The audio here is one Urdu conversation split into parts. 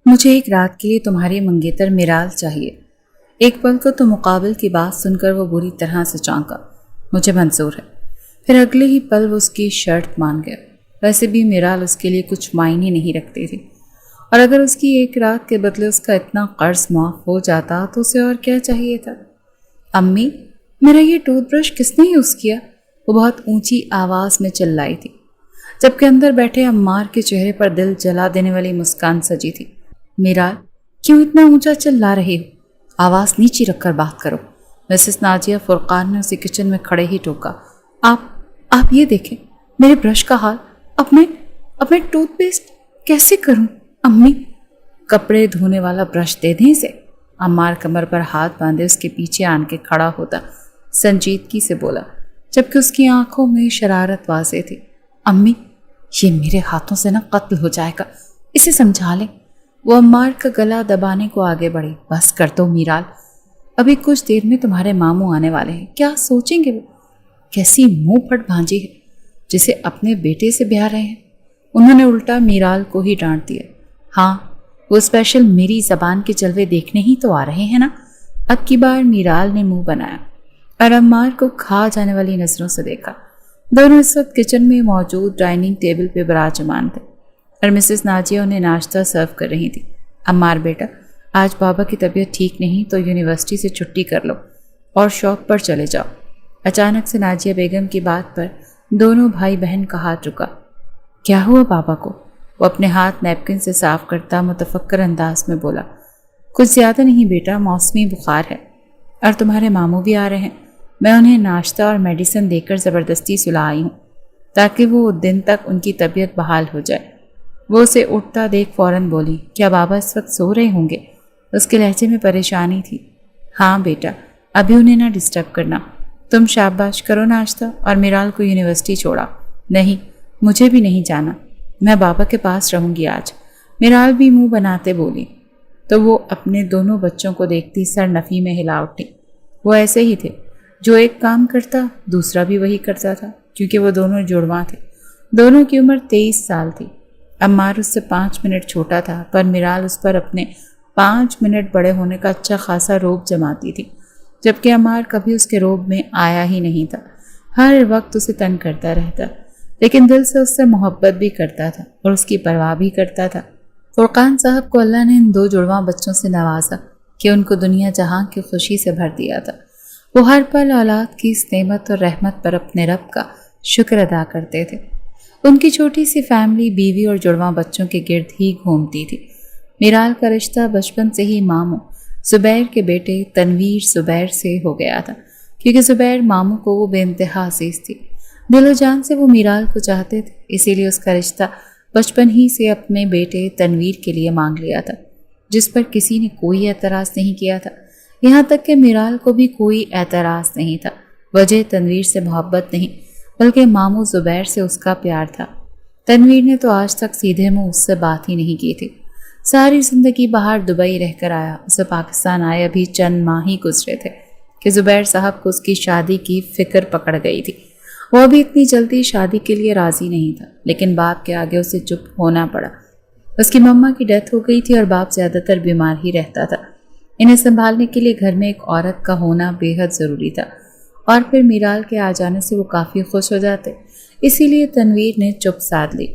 مجھے ایک رات کے لیے تمہاری منگیتر میرال چاہیے۔ ایک پل کو تو مقابل کی بات سن کر وہ بری طرح سے چونکا۔ مجھے منظور ہے۔ پھر اگلے ہی پل وہ اس کی شرط مان گیا۔ ویسے بھی میرال اس کے لیے کچھ معنی نہیں رکھتی تھی، اور اگر اس کی ایک رات کے بدلے اس کا اتنا قرض معاف ہو جاتا تو اسے اور کیا چاہیے تھا؟ امی، میرا یہ ٹوتھ برش کس نے یوز کیا؟ وہ بہت اونچی آواز میں چلائی تھی، جبکہ اندر بیٹھے عمار کے چہرے پر دل جلا دینے والی مسکان سجی تھی۔ میرال، کیوں اتنا اونچا چلا رہی ہو؟ آواز نیچی رکھ کر بات کرو۔ مسز ناجیہ فرقان نے اسے کچن میں کھڑے ہی ٹوکا۔ آپ یہ دیکھیں میرے برش کا حال۔ اب میں ٹوتھ پیسٹ کیسے کروں؟ امی، کپڑے دھونے والا برش دے دیں اسے؟ عمار کمر پر ہاتھ باندھے اس کے پیچھے آن کے کھڑا ہوتا سنجیدگی سے بولا، جبکہ اس کی آنکھوں میں شرارت واضح تھی۔ امی، یہ میرے ہاتھوں سے نہ قتل ہو جائے گا، اسے سمجھا لیں۔ وہ عمار کا گلا دبانے کو آگے بڑھی۔ بس کر دو میرال، ابھی کچھ دیر میں تمہارے ماموں آنے والے ہیں، کیا سوچیں گے وہ؟ کیسی منہ پھٹ بھانجی ہے جسے اپنے بیٹے سے بیاہ رہے ہیں۔ انہوں نے الٹا میرال کو ہی ڈانٹ دیا۔ ہاں، وہ اسپیشل میری زبان کے جلوے دیکھنے ہی تو آ رہے ہیں نا۔ اب کی بار میرال نے منہ بنایا اور عمار کو کھا جانے والی نظروں سے دیکھا۔ دونوں اس وقت کچن میں موجود ڈائننگ ٹیبل پہ براجمان تھے اور مسز ناجیہ انہیں ناشتہ سرو کر رہی تھی۔ عمار بیٹا، آج بابا کی طبیعت ٹھیک نہیں تو یونیورسٹی سے چھٹی کر لو اور شاپ پر چلے جاؤ۔ اچانک سے ناجیہ بیگم کی بات پر دونوں بھائی بہن کا ہاتھ رکا۔ کیا ہوا بابا کو؟ وہ اپنے ہاتھ نیپکن سے صاف کرتا متفکر انداز میں بولا۔ کچھ زیادہ نہیں بیٹا، موسمی بخار ہے، اور تمہارے ماموں بھی آ رہے ہیں۔ میں انہیں ناشتہ اور میڈیسن دے کر زبردستی سلا آئی ہوں تاکہ وہ دن تک ان کی طبیعت بحال ہو جائے۔ وہ اسے اٹھتا دیکھ فوراً بولی، کیا بابا اس وقت سو رہے ہوں گے؟ اس کے لہجے میں پریشانی تھی۔ ہاں بیٹا، ابھی انہیں نہ ڈسٹرب کرنا۔ تم شاباش کرو ناشتہ اور میرال کو یونیورسٹی چھوڑا۔ نہیں، مجھے بھی نہیں جانا، میں بابا کے پاس رہوں گی آج، میرال بھی منہ بناتے بولی۔ تو وہ اپنے دونوں بچوں کو دیکھتی سر نفی میں ہلا اٹھی۔ وہ ایسے ہی تھے، جو ایک کام کرتا دوسرا بھی وہی کرتا تھا، کیونکہ وہ دونوں جڑواں تھے۔ دونوں کی عمر 23 سال تھی۔ عمار اس سے 5 منٹ چھوٹا تھا، پر میرال اس پر اپنے 5 منٹ بڑے ہونے کا اچھا خاصا روب جماتی تھی، جبکہ عمار کبھی اس کے روب میں آیا ہی نہیں تھا۔ ہر وقت اسے تنگ کرتا رہتا، لیکن دل سے اس سے محبت بھی کرتا تھا اور اس کی پرواہ بھی کرتا تھا۔ فرقان صاحب کو اللہ نے ان 2 جڑواں بچوں سے نوازا کہ ان کو دنیا جہاں کی خوشی سے بھر دیا تھا۔ وہ ہر پل اولاد کی اس نعمت اور رحمت پر اپنے رب کا شکر ادا کرتے تھے۔ ان کی چھوٹی سی فیملی بیوی اور جڑواں بچوں کے گرد ہی گھومتی تھی۔ میرال کا رشتہ بچپن سے ہی ماموں زبیر کے بیٹے تنویر زبیر سے ہو گیا تھا، کیونکہ زبیر ماموں کو وہ بے انتہا عزیز تھی۔ دل و جان سے وہ میرال کو چاہتے تھے، اسی لیے اس کا رشتہ بچپن ہی سے اپنے بیٹے تنویر کے لیے مانگ لیا تھا، جس پر کسی نے کوئی اعتراض نہیں کیا تھا، یہاں تک کہ میرال کو بھی کوئی اعتراض نہیں تھا۔ وجہ تنویر سے محبت نہیں، بلکہ ماموں زبیر سے اس کا پیار تھا۔ تنویر نے تو آج تک سیدھے منہ اس سے بات ہی نہیں کی تھی۔ ساری زندگی باہر دبئی رہ کر آیا، اسے پاکستان آئے ابھی چند ماہ ہی گزرے تھے کہ زبیر صاحب کو اس کی شادی کی فکر پکڑ گئی تھی۔ وہ ابھی اتنی جلدی شادی کے لیے راضی نہیں تھا، لیکن باپ کے آگے اسے چپ ہونا پڑا۔ اس کی مما کی ڈیتھ ہو گئی تھی اور باپ زیادہ تر بیمار ہی رہتا تھا۔ انہیں سنبھالنے کے لیے گھر میں ایک عورت کا ہونا بے حد ضروری تھا، اور پھر میرال کے آ جانے سے وہ کافی خوش ہو جاتے، اسی لیے تنویر نے چپ سادھ لی۔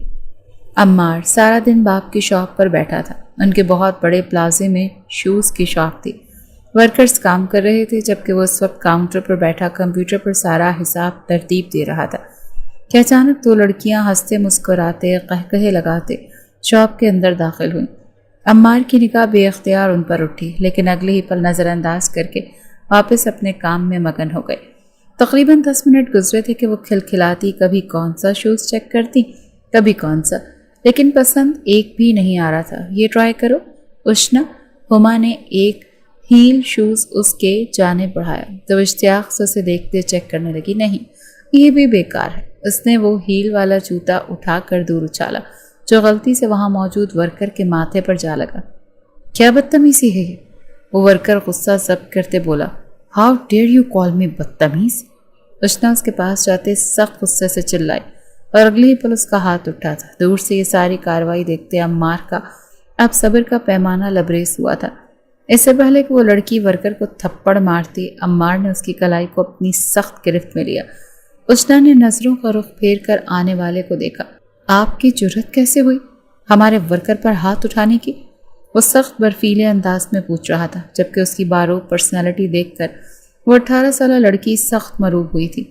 عمار سارا دن باپ کی شاپ پر بیٹھا تھا۔ ان کے بہت بڑے پلازے میں شوز کی شاپ تھی۔ ورکرز کام کر رہے تھے، جبکہ وہ اس وقت کاؤنٹر پر بیٹھا کمپیوٹر پر سارا حساب ترتیب دے رہا تھا کہ اچانک 2 لڑکیاں ہنستے مسکراتے قہقہے لگاتے شاپ کے اندر داخل ہوئیں۔ عمار کی نگاہ بے اختیار ان پر اٹھی، لیکن اگلے ہی پل نظر انداز کر کے واپس اپنے کام میں مگن ہو گئے۔ تقریباً 10 منٹ گزرے تھے کہ وہ کھلکھلاتی کبھی کون سا شوز چیک کرتی، کبھی کون سا، لیکن پسند ایک بھی نہیں آ رہا تھا۔ یہ ٹرائی کرو اشنا، ہما نے ایک ہیل شوز اس کے جانب بڑھایا تو اشتیاق سے اسے دیکھتے چیک کرنے لگی۔ نہیں، یہ بھی بیکار ہے۔ اس نے وہ ہیل والا جوتا اٹھا کر دور اچھالا، جو غلطی سے وہاں موجود ورکر کے ماتھے پر جا لگا۔ کیا بدتمیزی ہے یہ؟ وہ ورکر غصہ ضبط کرتے بولا۔ ہاؤ ڈیئر یو کال می بدتمیز؟ اشنا اس کے پاس جاتے سخت غصے سے چلائی اور اگلی ہی پل اس کا ہاتھ اٹھا تھا۔ دور سے یہ ساری کاروائی دیکھتے عمار کا اب صبر کا پیمانہ لبریز ہوا تھا۔ اس سے پہلے کہ وہ لڑکی ورکر کو تھپڑ مارتی، عمار نے اس کی کلائی کو اپنی سخت گرفت میں لیا۔ اشنا نے نظروں کا رخ پھیر کر آنے والے کو دیکھا۔ آپ کی جرت کیسے ہوئی ہمارے ورکر پر ہاتھ اٹھانے کی؟ وہ سخت برفیلے انداز میں پوچھ رہا تھا، جبکہ اس کی باروک پرسنالٹی دیکھ کر وہ 18 سالہ لڑکی سخت مروب ہوئی تھی،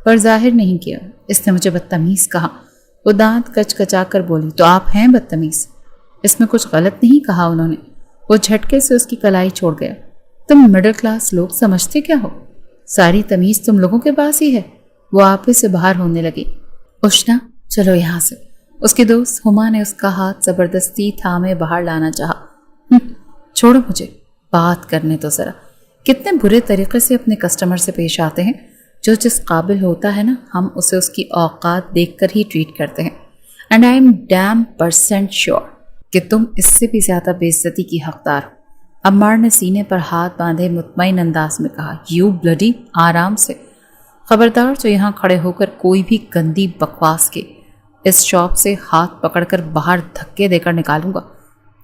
پر ظاہر نہیں کیا۔ اس نے مجھے بدتمیز کہا۔ وہ دانت کچ کچا کر بولی، تو آپ ہیں بدتمیز؟ اس میں کچھ غلط نہیں کہا انہوں نے۔ وہ جھٹکے سے اس کی کلائی چھوڑ گیا۔ تم مڈل کلاس لوگ سمجھتے کیا ہو؟ ساری تمیز تم لوگوں کے پاس ہی ہے۔ وہ آپے سے باہر ہونے لگی۔ اشنا چلو یہاں سے۔ اس کی دوست ہما نے اس کا ہاتھ زبردستی تھامے باہر لانا چاہا۔ چھوڑو مجھے، بات کرنے تو ذرا۔ کتنے برے طریقے سے اپنے کسٹمر سے پیش آتے ہیں۔ جو جس قابل ہوتا ہے نا، ہم اسے اس کی اوقات دیکھ کر ہی ٹریٹ کرتے ہیں۔ And I am damn % sure کہ تم اس سے بھی زیادہ بے عزتی کی حقدار ہو۔ عمار نے سینے پر ہاتھ باندھے مطمئن انداز میں کہا، یو بلڈی، آرام سے۔ خبردار جو یہاں کھڑے ہو کر کوئی بھی گندی بکواس کے اس شاپ سے ہاتھ پکڑ کر باہر دھکے دے کر نکالوں گا۔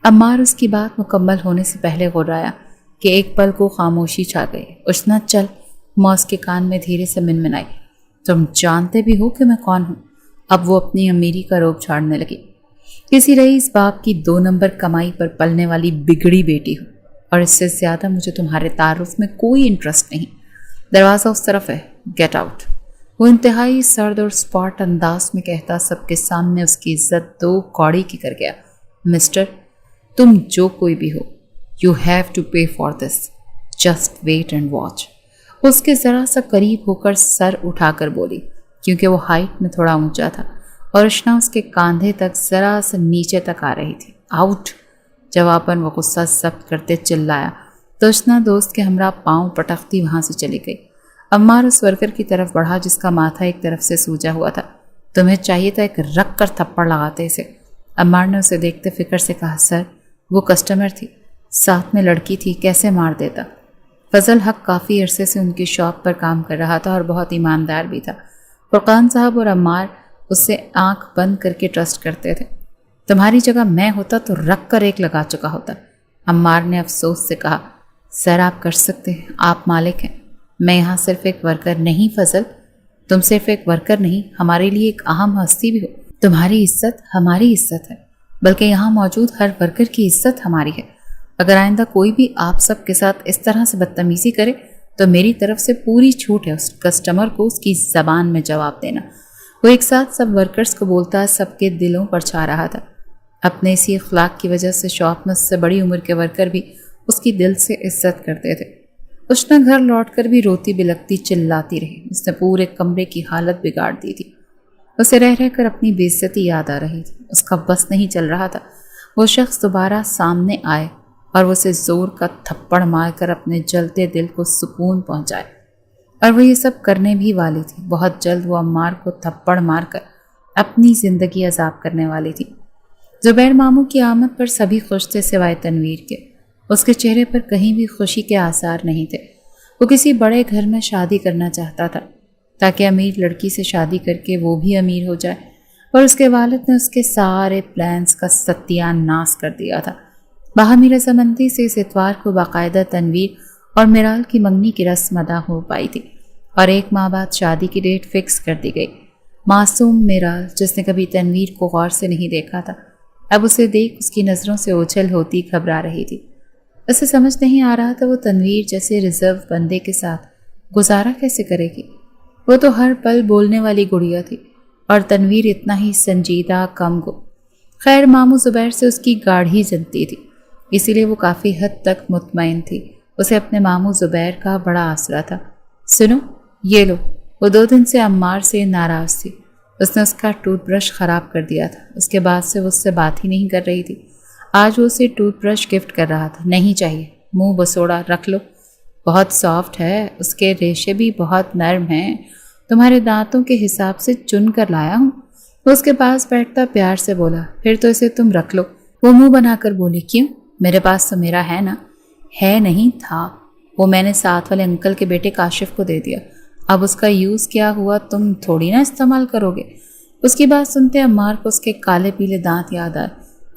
عمار اس کی بات مکمل ہونے سے پہلے غرایا کہ ایک پل کو خاموشی چھا گئی۔ اشنا چل، موس کے کان میں دھیرے سے منمنائی، تم جانتے بھی ہو کہ میں کون ہوں۔ اب وہ اپنی امیری کا روب جھاڑنے لگی۔ کسی رئیس باپ کی 2 نمبر کمائی پر پلنے والی بگڑی بیٹی ہوں، اور اس سے زیادہ مجھے تمہارے تعارف میں کوئی انٹرسٹ نہیں۔ دروازہ اس طرف ہے، گیٹ آؤٹ۔ وہ انتہائی سرد اور سپاٹ انداز میں کہتا سب کے سامنے اس کی عزت 2 کوڑی کی کر گیا۔ مسٹر، تم جو کوئی بھی ہو، you have to pay for this, just wait and watch. اس کے ذرا سا قریب ہو کر سر اٹھا کر بولی، کیونکہ وہ ہائٹ میں تھوڑا اونچا تھا اور اشنا اس کے کاندھے تک ذرا سا نیچے تک آ رہی تھی۔ آؤٹ! جواباً وہ غصہ ضبط کرتے چلایا تو اشنا دوست کے ہمراہ پاؤں پٹکتی وہاں سے چلی گئی۔ عمار اس ورکر کی طرف بڑھا جس کا ماتھا ایک طرف سے سوجا ہوا تھا۔ تمہیں چاہیے تھا ایک رکھ کر تھپڑ لگاتے اسے۔ عمار نے اسے دیکھتے فکر سے کہا، سر وہ کسٹمر تھی، ساتھ میں لڑکی تھی، کیسے مار دیتا؟ فضل حق کافی عرصے سے ان کی شاپ پر کام کر رہا تھا اور بہت ایماندار بھی تھا۔ فرقان صاحب اور عمار اس سے آنکھ بند کر کے ٹرسٹ کرتے تھے۔ تمہاری جگہ میں ہوتا تو رکھ کر ایک لگا چکا ہوتا۔ عمار نے افسوس سے کہا، سر آپ کر سکتے ہیں، آپ مالک ہیں، میں یہاں صرف ایک ورکر نہیں۔ فضل، تم صرف ایک ورکر نہیں، ہمارے لیے ایک اہم ہستی بھی ہو۔ تمہاری عزت ہماری عزت ہے، بلکہ یہاں موجود ہر ورکر کی عزت ہماری ہے۔ اگر آئندہ کوئی بھی آپ سب کے ساتھ اس طرح سے بدتمیزی کرے تو میری طرف سے پوری چھوٹ ہے اس کسٹمر کو اس کی زبان میں جواب دینا۔ وہ ایک ساتھ سب ورکرز کو بولتا سب کے دلوں پر چھا رہا تھا۔ اپنے اسی اخلاق کی وجہ سے شاپ میں اس سے بڑی عمر کے ورکر بھی اس کی دل سے عزت کرتے تھے۔ اشنا گھر لوٹ کر بھی روتی بلکتی چلاتی رہی۔ اس نے پورے کمرے کی حالت بگاڑ دی تھی۔ اسے رہ رہ کر اپنی بے عزتی یاد آ رہی تھی۔ اس کا بس نہیں چل رہا تھا وہ شخص دوبارہ سامنے آئے اور اسے زور کا تھپڑ مار کر اپنے جلتے دل کو سکون پہنچائے، اور وہ یہ سب کرنے بھی والی تھی۔ بہت جلد وہ عمار کو تھپڑ مار کر اپنی زندگی عذاب کرنے والی تھی۔ زبیر ماموں کی آمد پر سبھی خوش تھے سوائے تنویر کے۔ اس کے چہرے پر کہیں بھی خوشی کے آثار نہیں تھے۔ وہ کسی بڑے گھر میں شادی کرنا چاہتا تھا تاکہ امیر لڑکی سے شادی کر کے وہ بھی امیر ہو جائے، اور اس کے والد نے اس کے سارے پلانز کا ستیہ ناش کر دیا تھا۔ باہمی رضامندی سے اس اتوار کو باقاعدہ تنویر اور میرال کی منگنی کی رسم ادا ہو پائی تھی، اور 1 ماہ بعد شادی کی ڈیٹ فکس کر دی گئی۔ معصوم میرال، جس نے کبھی تنویر کو غور سے نہیں دیکھا تھا، اب اسے دیکھ اس کی نظروں سے اوچھل ہوتی گھبرا رہی تھی۔ اسے سمجھ نہیں آ رہا تھا وہ تنویر جیسے ریزرو بندے کے ساتھ گزارا کیسے کرے گی۔ وہ تو ہر پل بولنے والی گڑیا تھی، اور تنویر اتنا ہی سنجیدہ کم گو۔ خیر، ماموں زبیر سے اس کی گاڑھی جنتی تھی، اسی لیے وہ کافی حد تک مطمئن تھی۔ اسے اپنے ماموں زبیر کا بڑا آسرا تھا۔ سنو، یہ لو۔ وہ 2 دن سے عمار سے ناراض تھی۔ اس نے اس کا ٹوتھ برش خراب کر دیا تھا۔ اس کے بعد سے وہ اس سے بات ہی نہیں کر رہی تھی۔ آج وہ اسے ٹوتھ برش گفٹ کر رہا تھا۔ نہیں چاہیے، منہ بسوڑا رکھ لو، بہت سافٹ ہے، اس کے ریشے بھی بہت نرم ہیں، تمہارے دانتوں کے حساب سے چن کر لایا ہوں۔ وہ اس کے پاس بیٹھتا پیار سے بولا، پھر تو اسے تم رکھ لو۔ وہ منہ بنا کر بولی، کیوں؟ میرے پاس تو میرا ہے نا۔ ہے نہیں تھا، وہ میں نے ساتھ والے انکل کے بیٹے کاشف کو دے دیا۔ اب اس کا یوز کیا ہوا تم تھوڑی نہ استعمال کرو گے۔ اس کی بات سنتے عمار کو اس کے کالے پیلے دانت یاد آئے۔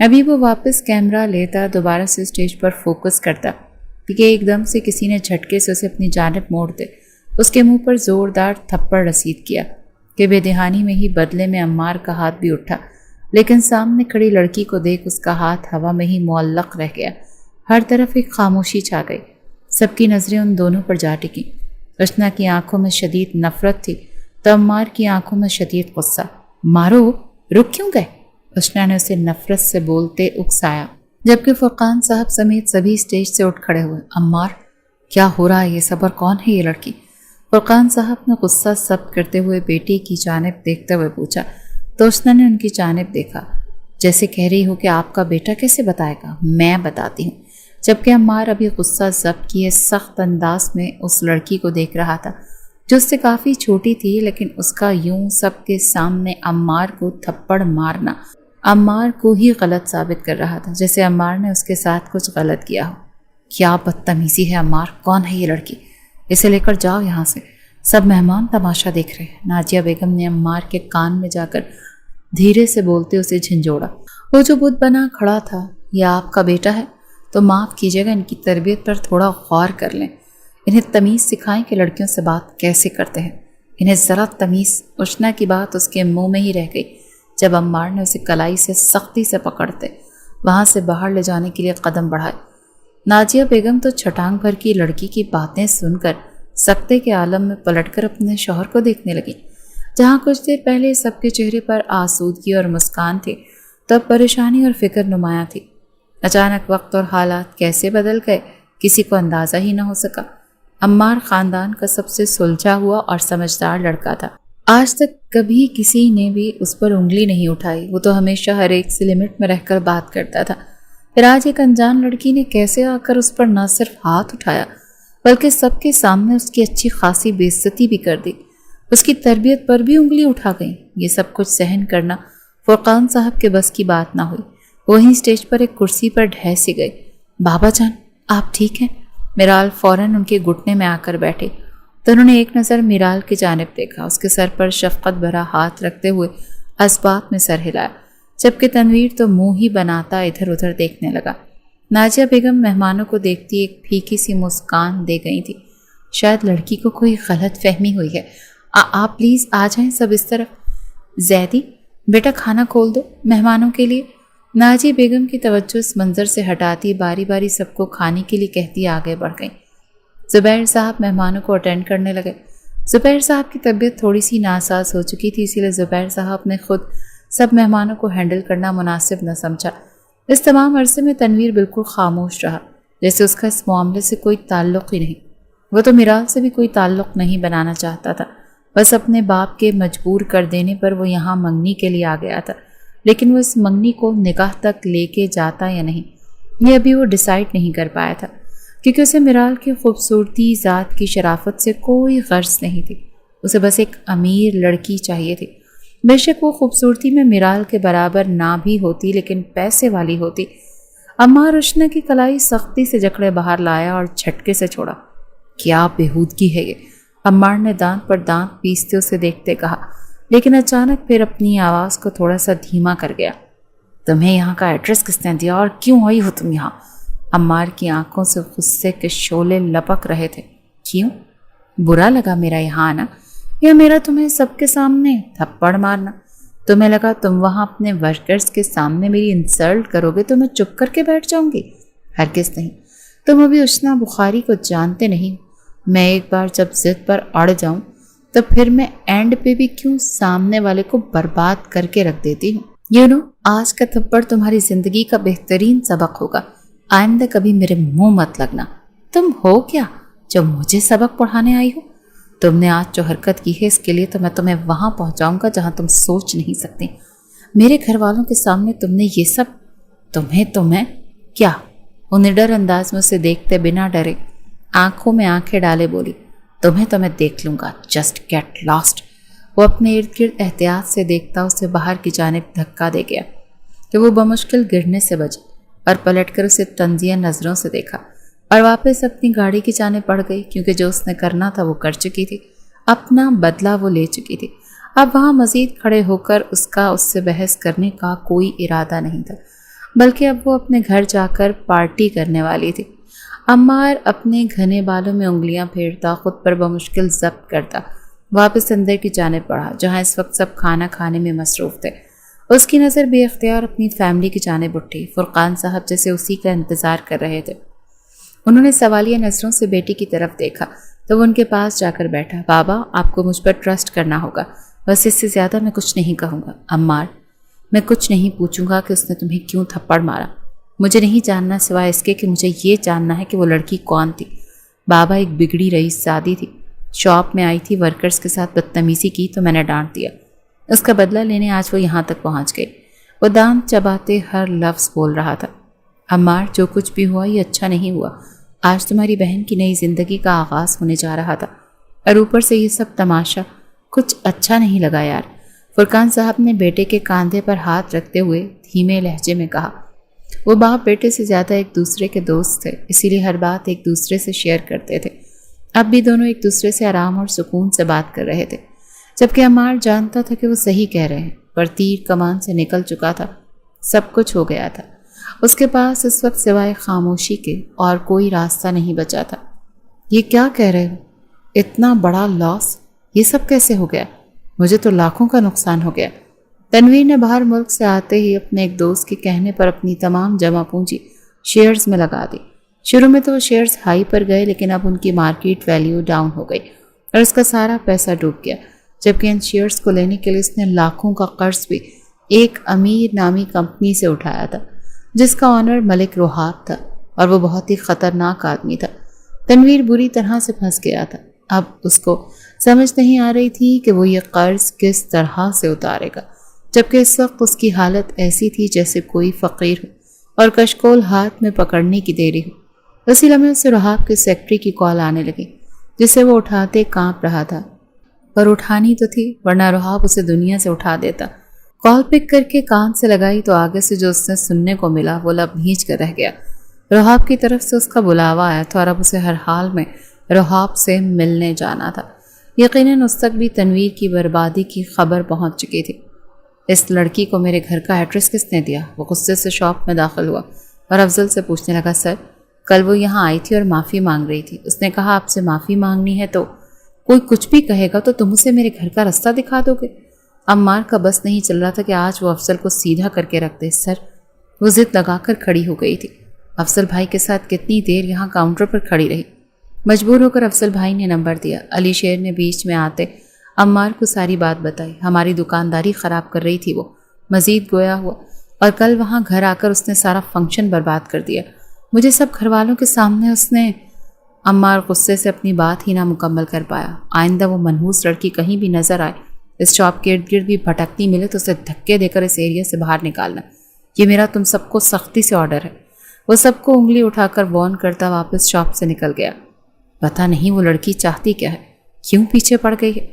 ابھی وہ واپس کیمرہ لیتا، دوبارہ سے اسٹیج پر فوکس کرتا کہ ایک دم سے کسی نے جھٹکے سے اسے اپنی جانب موڑ دے، اس کے منہ پر زوردار تھپڑ رسید کیا کہ بے دہانی میں ہی بدلے میں عمار کا ہاتھ بھی اٹھا، لیکن سامنے کھڑی لڑکی کو دیکھ اس کا ہاتھ ہوا میں ہی معلق رہ گیا۔ ہر طرف ایک خاموشی چھا گئی، سب کی نظریں ان دونوں پر جا ٹکیں۔ اشنا کی آنکھوں میں شدید نفرت تھی تو عمار کی آنکھوں میں شدید غصہ۔ مارو، رک کیوں گئے؟ اشنا نے اسے نفرت سے بولتے اکسایا، جبکہ فرقان صاحب سمیت سبھی اسٹیج سے اٹھ کھڑے ہوئے۔ عمار، کیا ہو رہا ہے یہ سب، اور کون ہے یہ لڑکی؟ فرقان صاحب نے غصہ ضبط کرتے ہوئے بیٹی کی جانب دیکھتے ہوئے پوچھا تو اشنا نے ان کی جانب دیکھا، جیسے کہہ رہی ہو کہ آپ کا بیٹا کیسے بتائے گا، میں بتاتی ہوں۔ جبکہ عمار ابھی غصہ ضبط کیے سخت انداز میں اس لڑکی کو دیکھ رہا تھا جو اس سے کافی چھوٹی تھی، لیکن اس کا یوں سب کے سامنے عمار کو تھپڑ مارنا عمار کو ہی غلط ثابت کر رہا تھا، جیسے عمار نے اس کے ساتھ کچھ غلط کیا ہو۔ کیا بدتمیزی ہے عمار، کون ہے یہ لڑکی؟ اسے لے کر جاؤ یہاں سے، سب مہمان تماشا دیکھ رہے ہیں۔ نازیہ بیگم نے عمار کے کان میں جا کر دھیرے سے بولتے اسے جھنجھوڑا۔ وہ جو بت بنا کھڑا تھا، یہ آپ کا بیٹا ہے تو معاف کیجیے گا، ان کی تربیت پر تھوڑا غور کر لیں، انہیں تمیز سکھائیں کہ لڑکیوں سے بات کیسے کرتے ہیں، انہیں ذرا تمیز۔ اشنا کی بات اس کے منہ میں ہی رہ گئی جب عمار نے اسے کلائی سے سختی سے پکڑتے وہاں سے باہر لے جانے کے لیے قدم بڑھائے۔ نازیہ بیگم تو چھٹانگ بھر کی لڑکی کی باتیں سن کر سکتے کے عالم میں پلٹ کر اپنے شوہر کو دیکھنے لگی۔ جہاں کچھ دیر پہلے سب کے چہرے پر آسودگی اور مسکان تھی، تب پریشانی اور فکر نمایاں تھی۔ اچانک وقت اور حالات کیسے بدل گئے کسی کو اندازہ ہی نہ ہو سکا۔ عمار خاندان کا سب سے سلجھا ہوا اور سمجھدار لڑکا تھا، آج تک کبھی کسی نے بھی اس پر انگلی نہیں اٹھائی، وہ تو ہمیشہ ہر ایک سے لمٹ میں رہ کر بات کرتا تھا۔ پھر آج ایک انجان لڑکی نے کیسے آ کر اس پر نہ صرف ہاتھ اٹھایا بلکہ سب کے سامنے اس کی اچھی خاصی بے عزتی بھی کر دی، اس کی تربیت پر بھی انگلی اٹھا گئی۔ یہ سب کچھ سہن کرنا فرقان صاحب کے بس کی بات نہ ہوئی۔ وہیں اسٹیج پر ایک کرسی پر ڈھہ سی گئی۔ بابا جان، آپ ٹھیک ہیں؟ میرال فوراً ان کے گھٹنے میں آ کر بیٹھے تو انہوں نے ایک نظر میرال کی جانب دیکھا، اس کے سر پر شفقت بھرا ہاتھ رکھتے ہوئے اسبات میں سر ہلایا، جبکہ تنویر تو منہ ہی بناتا ادھر ادھر دیکھنے لگا۔ نازیہ بیگم مہمانوں کو دیکھتی ایک پھیکی سی مسکان دے گئی تھی۔ شاید لڑکی کو کوئی غلط فہمی ہوئی ہے، آپ پلیز آ جائیں سب اس طرف۔ زیدی بیٹا کھانا کھول دو مہمانوں کے لیے۔ نازیہ بیگم کی توجہ اس منظر سے ہٹاتی باری باری سب کو کھانے کے لیے کہتی آگے بڑھ گئی۔ زبیر صاحب مہمانوں کو اٹینڈ کرنے لگے۔ زبیر صاحب کی طبیعت تھوڑی سی ناساز ہو چکی تھی، اسی لیے زبیر صاحب نے خود سب مہمانوں کو ہینڈل کرنا مناسب نہ سمجھا۔ اس تمام عرصے میں تنویر بالکل خاموش رہا، جیسے اس کا اس معاملے سے کوئی تعلق ہی نہیں۔ وہ تو میرال سے بھی کوئی تعلق نہیں بنانا چاہتا تھا، بس اپنے باپ کے مجبور کر دینے پر وہ یہاں منگنی کے لیے آ گیا تھا، لیکن وہ اس منگنی کو نکاح تک لے کے جاتا یا نہیں، یہ ابھی وہ ڈیسائیڈ نہیں کر پایا تھا، کیونکہ اسے میرال کی خوبصورتی، ذات کی شرافت سے کوئی غرض نہیں تھی۔ اسے بس ایک امیر لڑکی چاہیے تھی، بے شک وہ خوبصورتی میں میرال کے برابر نہ بھی ہوتی، لیکن پیسے والی ہوتی۔ عمار اشنا کی کلائی سختی سے جکڑے باہر لایا اور جھٹکے سے چھوڑا۔ کیا بےہودگی ہے یہ، عمار نے دانت پر دانت پیستے اسے دیکھتے کہا، لیکن اچانک پھر اپنی آواز کو تھوڑا سا دھیما کر گیا۔ تمہیں یہاں کا ایڈریس کس نے دیا اور کیوں آئی ہو تم یہاں؟ عمار کی آنکھوں سے غصے کے شعلے لپک رہے تھے۔ کیوں؟ برا لگا میرا یہاں آنا یا میرا تمہیں سب کے سامنے تھپڑ مارنا؟ تمہیں لگا تم وہاں اپنے ورکرز کے سامنے میری انسلٹ کرو گے تو میں چپ کر کے بیٹھ جاؤں گی؟ ہرگز نہیں۔ تم ابھی اشنا بخاری کو جانتے نہیں۔ میں ایک بار جب ضد پر اڑ جاؤں تو پھر میں اینڈ پہ بھی کیوں سامنے والے کو برباد کر کے رکھ دیتی ہوں۔ آج کا تھپڑ تمہاری زندگی کا بہترین سبق ہوگا، آئندہ کبھی میرے منہ مت لگنا۔ تم ہو کیا جو مجھے سبق پڑھانے آئی ہو؟ تم نے آج جو حرکت کی ہے اس کے لیے تو میں تمہیں وہاں پہنچاؤں گا جہاں تم سوچ نہیں سکتے۔ میرے گھر والوں کے سامنے تم نے یہ سب تمہیں کیا؟ وہ نڈر انداز میں اسے دیکھتے بنا ڈرے آنکھوں میں آنکھیں ڈالے بولی، تمہیں تو میں دیکھ لوں گا، جسٹ گیٹ لاسٹ۔ وہ اپنے ارد گرد احتیاط سے دیکھتا اسے باہر کی جانب دھکا دے گیا کہ وہ بمشکل گرنے سے بچے، اور پلٹ کر اسے تنزیہ نظروں سے دیکھا اور واپس اپنی گاڑی کی جانب بڑھ گئی، کیونکہ جو اس نے کرنا تھا وہ کر چکی تھی، اپنا بدلہ وہ لے چکی تھی۔ اب وہاں مزید کھڑے ہو کر اس سے بحث کرنے کا کوئی ارادہ نہیں تھا۔ بلکہ اب وہ اپنے گھر جا کر پارٹی کرنے والی تھی۔ عمار اپنے گھنے بالوں میں انگلیاں پھیرتا، خود پر بمشکل ضبط کرتا واپس اندر کی جانب بڑھا، جہاں اس وقت سب کھانا کھانے میں مصروف تھے۔ اس کی نظر بے اختیار اپنی فیملی کی جانب اٹھی۔ فرقان صاحب جیسے اسی کا انتظار کر رہے تھے۔ انہوں نے سوالیہ نظروں سے بیٹی کی طرف دیکھا تو وہ ان کے پاس جا کر بیٹھا۔ بابا، آپ کو مجھ پر ٹرسٹ کرنا ہوگا، بس اس سے زیادہ میں کچھ نہیں کہوں گا۔ عمار، میں کچھ نہیں پوچھوں گا کہ اس نے تمہیں کیوں تھپڑ مارا۔ مجھے نہیں جاننا سوائے اس کے کہ مجھے یہ جاننا ہے کہ وہ لڑکی کون تھی۔ بابا ایک بگڑی رئیس زادی تھی، شاپ میں آئی تھی، ورکرز کے ساتھ بدتمیزی کی تو میں نے ڈانٹ دیا۔ اس کا بدلہ لینے آج وہ یہاں تک پہنچ گئی۔ وہ دانت چباتے ہر لفظ بول رہا تھا۔ عمار، جو کچھ بھی ہوا یہ اچھا نہیں ہوا۔ آج تمہاری بہن کی نئی زندگی کا آغاز ہونے جا رہا تھا اور اوپر سے یہ سب تماشا کچھ اچھا نہیں لگا یار۔ فرقان صاحب نے بیٹے کے کاندھے پر ہاتھ رکھتے ہوئے دھیمے لہجے میں کہا۔ وہ باپ بیٹے سے زیادہ ایک دوسرے کے دوست تھے، اسی لیے ہر بات ایک دوسرے سے شیئر کرتے تھے۔ اب بھی دونوں ایک دوسرے سے آرام اور سکون سے بات کر رہے تھے، جبکہ عمار جانتا تھا کہ وہ صحیح کہہ رہے ہیں، پر تیر کمان سے نکل چکا تھا، سب کچھ ہو گیا تھا۔ اس کے پاس اس وقت سوائے خاموشی کے اور کوئی راستہ نہیں بچا تھا۔ یہ کیا کہہ رہے ہو؟ اتنا بڑا لاس، یہ سب کیسے ہو گیا؟ مجھے تو لاکھوں کا نقصان ہو گیا۔ تنویر نے باہر ملک سے آتے ہی اپنے ایک دوست کے کہنے پر اپنی تمام جمع پونجی شیئرز میں لگا دی۔ شروع میں تو وہ شیئرز ہائی پر گئے، لیکن اب ان کی مارکیٹ ویلیو ڈاؤن ہو گئی اور اس کا سارا پیسہ ڈوب گیا، جبکہ ان شیئرز کو لینے کے لیے اس نے لاکھوں کا قرض بھی ایک امیر نامی کمپنی سے اٹھایا تھا، جس کا آنر ملک روحاب تھا اور وہ بہت ہی خطرناک آدمی تھا۔ تنویر بری طرح سے پھنس گیا تھا۔ اب اس کو سمجھ نہیں آ رہی تھی کہ وہ یہ قرض کس طرح سے اتارے گا، جبکہ اس وقت اس کی حالت ایسی تھی جیسے کوئی فقیر ہو اور کشکول ہاتھ میں پکڑنے کی دیری ہو۔ اسی لمحے اسے روحاب کے سیکٹری کی کال آنے لگی، جسے وہ اٹھاتے کانپ رہا تھا، پر اٹھانی تو تھی ورنہ روحاب اسے دنیا سے اٹھا دیتا۔ کال پک کر کے کان سے لگائی تو آگے سے جو اس نے سننے کو ملا وہ لب بھیج کر رہ گیا۔ روحاب کی طرف سے اس کا بلاوا آیا تھا اور اب اسے ہر حال میں روحاب سے ملنے جانا تھا۔ یقیناً اس تک بھی تنویر کی بربادی کی خبر پہنچ چکی تھی۔ اس لڑکی کو میرے گھر کا ایڈریس کس نے دیا؟ وہ غصے سے شاپ میں داخل ہوا اور افضل سے پوچھنے لگا، سر کل وہ یہاں آئی تھی اور معافی مانگ رہی تھی، اس نے کہا آپ سے معافی مانگنی ہے تو کوئی کچھ بھی کہے گا تو تم اسے میرے گھر کا راستہ دکھا دو گے۔ عمار کا بس نہیں چل رہا تھا کہ آج وہ افضل کو سیدھا کر کے رکھ دے۔ سر، وہ ضد لگا کر کھڑی ہو گئی تھی۔ افضل بھائی کے ساتھ کتنی دیر یہاں کاؤنٹر پر کھڑی رہی۔ مجبور ہو کر افضل بھائی نے نمبر دیا۔ علی شیر نے بیچ میں آتے عمار کو ساری بات بتائی۔ ہماری دکانداری خراب کر رہی تھی وہ، مزید گویا ہوا، اور کل وہاں گھر آ کر اس نے سارا فنکشن برباد کر دیا۔ مجھے سب گھر والوں کے سامنے اس نے… عمار غصے سے اپنی بات ہی نہ مکمل کر پایا۔ آئندہ وہ منحوس لڑکی کہیں بھی نظر آئے، اس شاپ کے ارد گرد بھی بھٹکتی ملے تو اسے دھکے دے کر اس ایریا سے باہر نکالنا، یہ میرا تم سب کو سختی سے آرڈر ہے۔ وہ سب کو انگلی اٹھا کر وارن کرتا واپس شاپ سے نکل گیا۔ پتہ نہیں وہ لڑکی چاہتی کیا ہے، کیوں پیچھے پڑ گئی ہے؟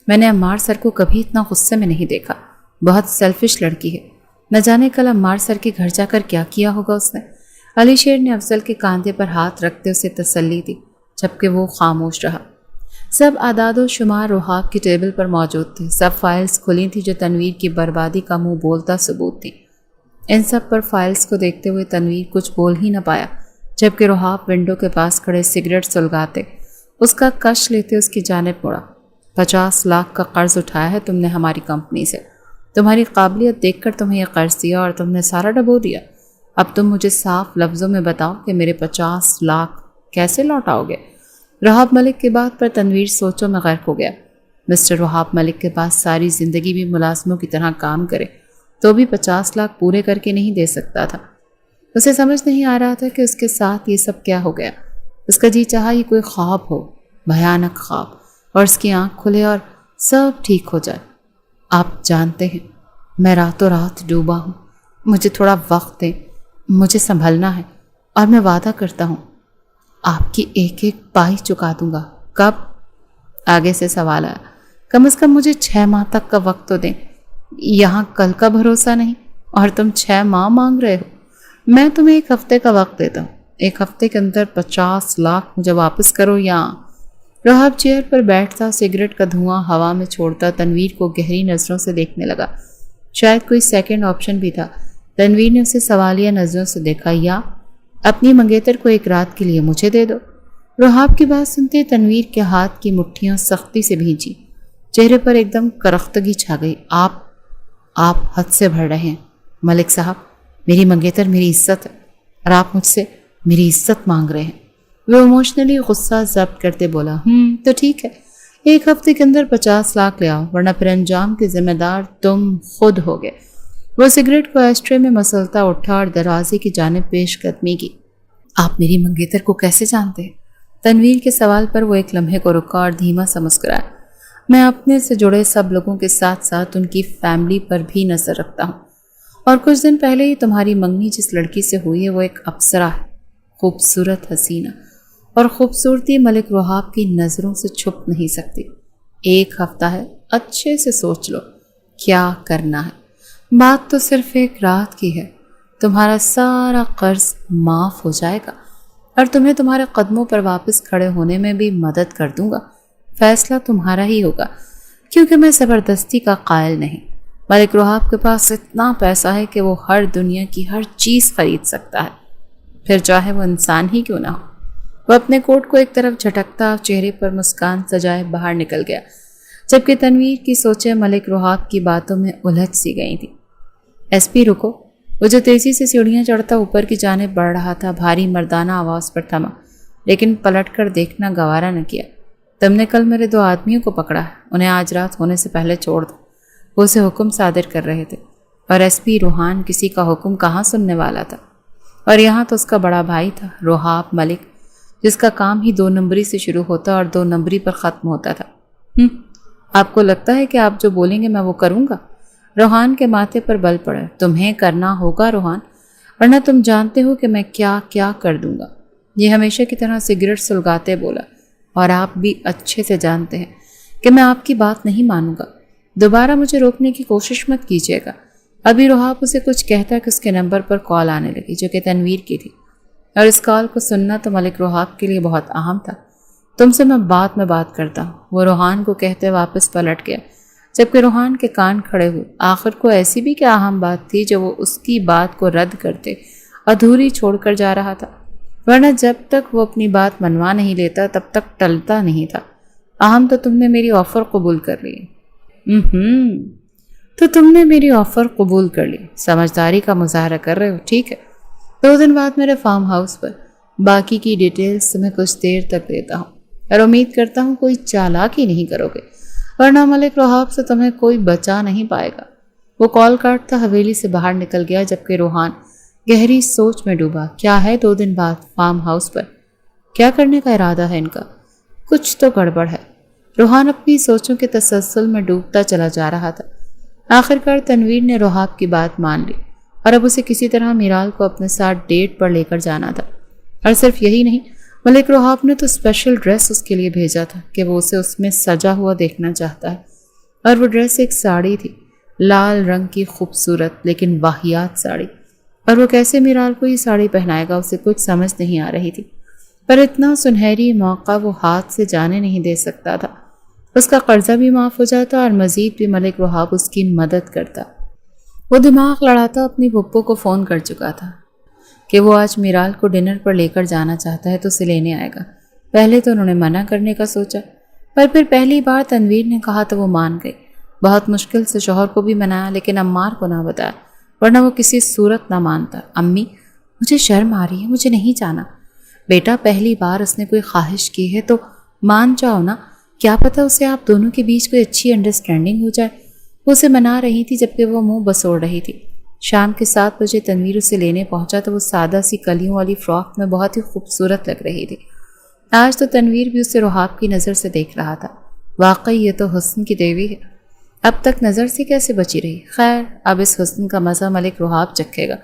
میں نے عمار سر کو کبھی اتنا غصے میں نہیں دیکھا، بہت سیلفش لڑکی ہے۔ نہ جانے کل عمار سر کے گھر جا کر کیا کیا ہوگا اس نے۔ علی شیر نے افضل کے کاندھے پر ہاتھ رکھتے اسے تسلی دی، جبکہ وہ خاموش رہا۔ سب اعداد و شمار روحاب کی ٹیبل پر موجود تھے، سب فائلز کھلی تھیں جو تنویر کی بربادی کا منہ بولتا ثبوت تھی۔ ان سب پر فائلز کو دیکھتے ہوئے تنویر کچھ بول ہی نہ پایا، جبکہ روحاب ونڈو کے پاس کھڑے سگریٹ سلگاتے اس کا کش لیتے اس کی جانب مڑا۔ 50 لاکھ کا قرض اٹھایا ہے تم نے ہماری کمپنی سے، تمہاری قابلیت دیکھ کر تمہیں یہ قرض دیا اور تم نے سارا ڈبو دیا۔ اب تم مجھے صاف لفظوں میں بتاؤ کہ میرے 50 لاکھ کیسے لوٹاؤ گے؟ روحاب ملک کی بات پر تنویر سوچوں میں غرق ہو گیا۔ مسٹر روحاب ملک کے پاس ساری زندگی بھی ملازموں کی طرح کام کرے تو بھی 50 لاکھ پورے کر کے نہیں دے سکتا تھا۔ اسے سمجھ نہیں آ رہا تھا کہ اس کے ساتھ یہ سب کیا ہو گیا۔ اس کا جی چاہا یہ کوئی خواب ہو، بھیانک خواب، اور اس کی آنکھ کھلے اور سب ٹھیک ہو جائے۔ آپ جانتے ہیں میں راتوں رات ڈوبا ہوں، مجھے تھوڑا وقت دیں، مجھے سنبھلنا ہے، اور میں وعدہ کرتا ہوں آپ کی ایک ایک پائی چکا دوں گا۔ کب؟ آگے سے سوال آیا۔ کم از کم مجھے 6 ماہ تک کا وقت تو دیں، یہاں کل کا بھروسہ نہیں، اور تم 6 ماہ مانگ رہے ہو۔ میں تمہیں 1 ہفتے کا وقت دیتا ہوں، 1 ہفتے کے اندر 50 لاکھ مجھے واپس کرو یا… روحاب چیئر پر بیٹھتا، سگریٹ کا دھواں ہوا میں چھوڑتا تنویر کو گہری نظروں سے دیکھنے لگا۔ شاید کوئی سیکنڈ آپشن بھی تھا، تنویر نے اسے سوالیہ نظروں سے دیکھا۔ یا اپنی منگیتر کو ایک رات کے لیے مجھے دے دو۔ رحاب کی بات سنتے تنویر کے ہاتھ کی مٹھیاں سختی سے بھینچی، چہرے پر ایک دم کرختگی چھا گئی۔ آپ حد سے بڑھ رہے ہیں ملک صاحب، میری منگیتر میری عزت ہے اور آپ مجھ سے میری عزت مانگ رہے ہیں۔ وہ ایموشنلی غصہ ضبط کرتے بولا، تو ٹھیک ہے، 1 ہفتے کے اندر 50 لاکھ لے آؤ، ورنہ پھر انجام کے ذمہ دار تم خود ہوگے۔ وہ سگریٹ کو ایسٹرے میں مسلتا اٹھا اور دروازے کی جانب پیش قدمی کی۔ آپ میری منگیتر کو کیسے جانتے ہیں؟ تنویر کے سوال پر وہ ایک لمحے کو رکا اور دھیما سا مسکرایا۔ میں اپنے سے جڑے سب لوگوں کے ساتھ ساتھ ان کی فیملی پر بھی نظر رکھتا ہوں، اور کچھ دن پہلے ہی تمہاری منگنی جس لڑکی سے ہوئی ہے وہ ایک اپسرا ہے، خوبصورت حسینہ، اور خوبصورتی ملک رحاب کی نظروں سے چھپ نہیں سکتی۔ 1 ہفتہ ہے، اچھے سے سوچ لو کیا کرنا ہے۔ بات تو صرف 1 رات کی ہے، تمہارا سارا قرض معاف ہو جائے گا اور تمہیں تمہارے قدموں پر واپس کھڑے ہونے میں بھی مدد کر دوں گا۔ فیصلہ تمہارا ہی ہوگا، کیونکہ میں زبردستی کا قائل نہیں۔ ملک رحاب کے پاس اتنا پیسہ ہے کہ وہ ہر دنیا کی ہر چیز خرید سکتا ہے، پھر چاہے وہ انسان ہی کیوں نہ ہو۔ وہ اپنے کوٹ کو ایک طرف جھٹکتا، چہرے پر مسکان سجائے باہر نکل گیا، جبکہ تنویر کی سوچیں ملک رحاب کی باتوں میں الجھ سی گئی تھی۔ ایس پی رکو۔ وہ جو تیزی سے سیڑھیاں چڑھتا اوپر کی جانب بڑھ رہا تھا بھاری مردانہ آواز پر تھما، لیکن پلٹ کر دیکھنا گوارا نہ کیا۔ تم نے کل میرے 2 آدمیوں کو پکڑا ہے، انہیں آج رات ہونے سے پہلے چھوڑ دو۔ وہ اسے حکم صادر کر رہے تھے، اور ایس پی روحان کسی کا حکم کہاں سننے والا تھا، اور یہاں تو اس کا بڑا بھائی تھا رحاب ملک، جس کا کام ہی 2 نمبری سے شروع ہوتا اور 2 نمبری پر ختم ہوتا تھا۔ آپ کو لگتا ہے کہ آپ جو بولیں گے میں وہ کروں گا؟ روحان کے ماتھے پر بل پڑے۔ تمہیں کرنا ہوگا روحان، ورنہ تم جانتے ہو کہ میں کیا کیا کر دوں گا۔ یہ ہمیشہ کی طرح سگریٹ سلگاتے بولا، اور آپ بھی اچھے سے جانتے ہیں کہ میں آپ کی بات نہیں مانوں گا۔ دوبارہ مجھے روکنے کی کوشش مت کیجیے گا۔ ابھی رحاب اسے کچھ کہتا کہ اس کے نمبر پر کال آنے لگی، جو کہ تنویر کی تھی، اور اس کال کو سننا تو ملک رحاب کے لیے بہت اہم تھا۔ تم سے میں بات کرتا ہوں، وہ روحان کو کہتے واپس پلٹ گیا، جبکہ روحان کے کان کھڑے ہوئے۔ آخر کو ایسی بھی کیا اہم بات تھی جو وہ اس کی بات کو رد کرتے ادھوری چھوڑ کر جا رہا تھا، ورنہ جب تک وہ اپنی بات منوا نہیں لیتا تب تک ٹلتا نہیں تھا۔ اہم تو تم نے میری آفر قبول کر لی۔ تو تم نے میری آفر قبول کر لی، سمجھداری کا مظاہرہ کر رہے ہو، ٹھیک ہے۔ 2 دن بعد میرے فارم ہاؤس پر، باقی کی ڈیٹیلز تمہیں کچھ دیر تک دیتا ہوں، اور امید کرتا ہوں کوئی چالاکی نہیں کرو گے، ورنہ ملک رحاب سے تمہیں کوئی بچا نہیں پائے گا۔ وہ کال کاٹتا حویلی سے باہر نکل گیا، جبکہ روحان گہری سوچ میں ڈوبا۔ کیا ہے 2 دن بعد فارم ہاؤس پر؟ کیا کرنے کا ارادہ ہے ان کا؟ کچھ تو گڑبڑ ہے۔ روحان اپنی سوچوں کے تسلسل میں ڈوبتا چلا جا رہا تھا۔ آخرکار تنویر نے رحاب کی بات مان لی، اور اب اسے کسی طرح میرال کو اپنے ساتھ ڈیٹ پر لے کر جانا تھا۔ اور صرف یہی نہیں، ملک رحاب نے تو اسپیشل ڈریس اس کے لیے بھیجا تھا کہ وہ اسے اس میں سجا ہوا دیکھنا چاہتا ہے، اور وہ ڈریس ایک ساڑی تھی، لال رنگ کی خوبصورت لیکن واہیات ساڑی، اور وہ کیسے میرال کو یہ ساڑی پہنائے گا اسے کچھ سمجھ نہیں آ رہی تھی، پر اتنا سنہری موقع وہ ہاتھ سے جانے نہیں دے سکتا تھا۔ اس کا قرضہ بھی معاف ہو جاتا اور مزید بھی ملک رحاب اس کی مدد کرتا۔ وہ دماغ لڑاتا اپنی پھپھو کو فون کر چکا تھا کہ وہ آج میرال کو ڈنر پر لے کر جانا چاہتا ہے تو اسے لینے آئے گا۔ پہلے تو انہوں نے منع کرنے کا سوچا، پر پھر پہلی بار تنویر نے کہا تو وہ مان گئی۔ بہت مشکل سے شوہر کو بھی منایا، لیکن عمار کو نہ بتایا، ورنہ وہ کسی صورت نہ مانتا۔ امی، مجھے شرم آ رہی ہے، مجھے نہیں جانا۔ بیٹا، پہلی بار اس نے کوئی خواہش کی ہے تو مان جاؤ نا، کیا پتا اسے آپ دونوں کے بیچ کوئی اچھی انڈرسٹینڈنگ ہو جائے۔ وہ اسے منا رہی تھی جبکہ وہ منہ بسوڑ رہی تھی۔ شام کے 7 بجے تنویر اسے لینے پہنچا تو وہ سادہ سی کلیوں والی فراک میں بہت ہی خوبصورت لگ رہی تھی۔ آج تو تنویر بھی اسے رحاب کی نظر سے دیکھ رہا تھا۔ واقعی یہ تو حسن کی دیوی ہے، اب تک نظر سے کیسے بچی رہی؟ خیر، اب اس حسن کا مزہ ملک رحاب چکھے گا۔